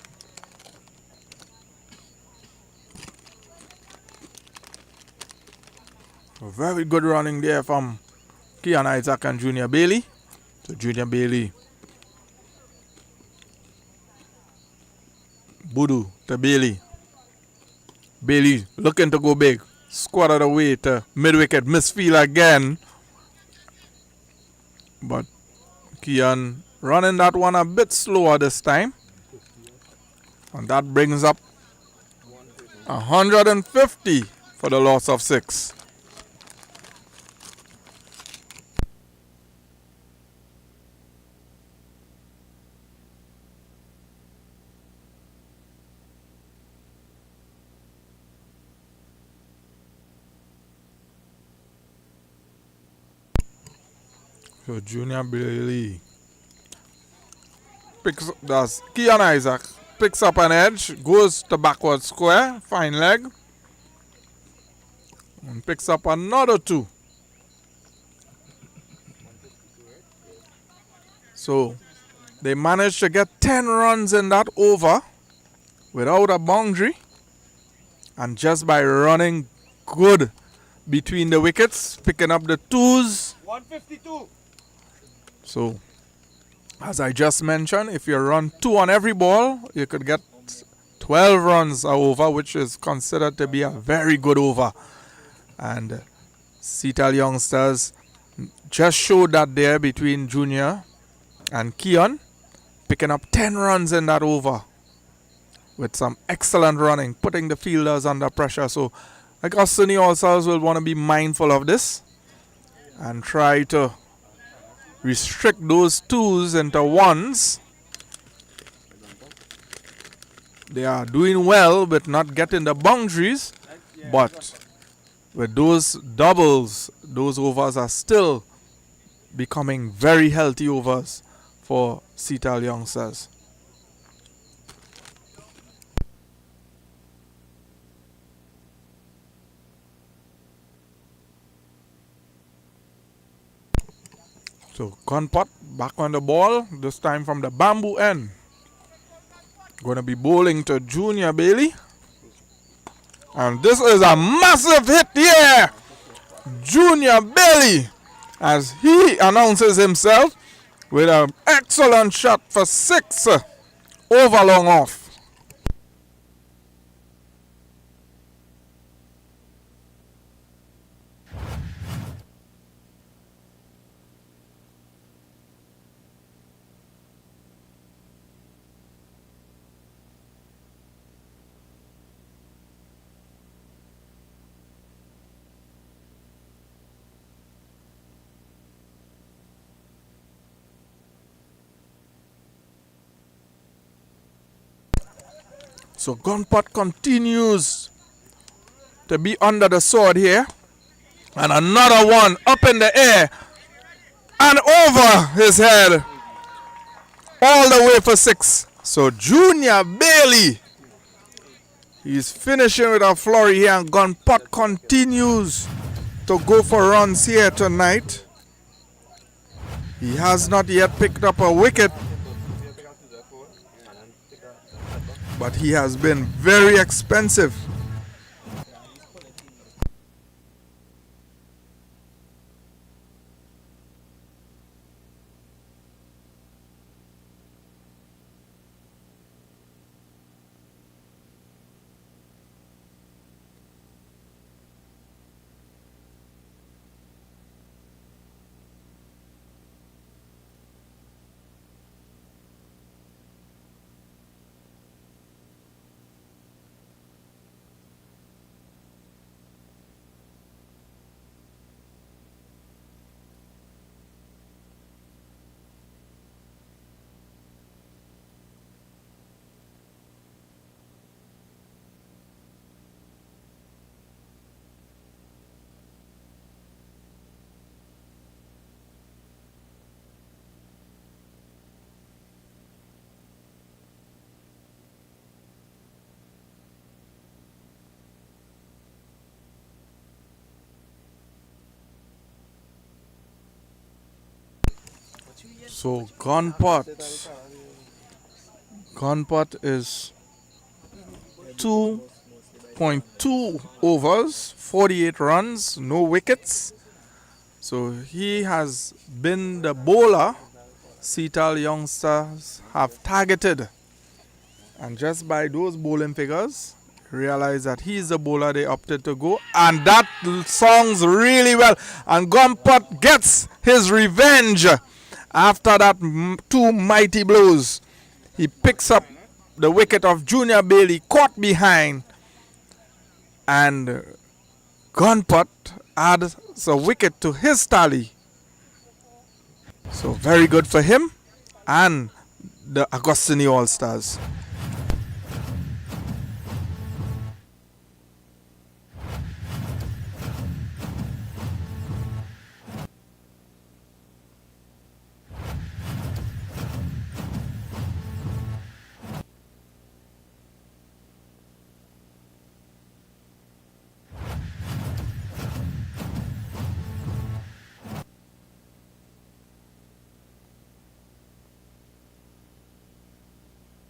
So very good running there from Keon Isaac and Junior Bailey. So Junior Bailey. Budu to Bailey. Bailey looking to go big. Squatted away to mid-wicket. Misfield again. But Keon running that one a bit slower this time. And that brings up 150 for the loss of 6. So Junior Bailey does Keon Isaac picks up an edge, goes to backward square, fine leg, and picks up another 2. So they managed to get 10 runs in that over without a boundary, and just by running good between the wickets, picking up the 2s. 152. So, as I just mentioned, if you run 2 on every ball, you could get 12 runs over, which is considered to be a very good over. And Sital youngsters just showed that there between Junior and Keon, picking up 10 runs in that over with some excellent running, putting the fielders under pressure. So, Agostini also will want to be mindful of this and try to restrict those 2s into 1s. They are doing well with not getting the boundaries, but with those doubles, those overs are still becoming very healthy overs for Sital youngsters. So Gunpot back on the ball, this time from the bamboo end. Going to be bowling to Junior Bailey. And this is a massive hit here. Junior Bailey, as he announces himself with an excellent shot for 6 over long off. So Gunpot continues to be under the sword here. And another one up in the air and over his head. All the way for 6. So Junior Bailey, he's finishing with a flurry here, and Gunpot continues to go for runs here tonight. He has not yet picked up a wicket, but he has been very expensive. So Gunpot is 2.2 overs, 48 runs, no wickets. So he has been the bowler Sital youngsters have targeted. And just by those bowling figures, realize that he's the bowler they opted to go. And that songs really well. And Gunpot gets his revenge after that two mighty blows. He picks up the wicket of Junior Bailey, caught behind. And Gunpot adds a wicket to his tally. So very good for him and the Agostini All-Stars.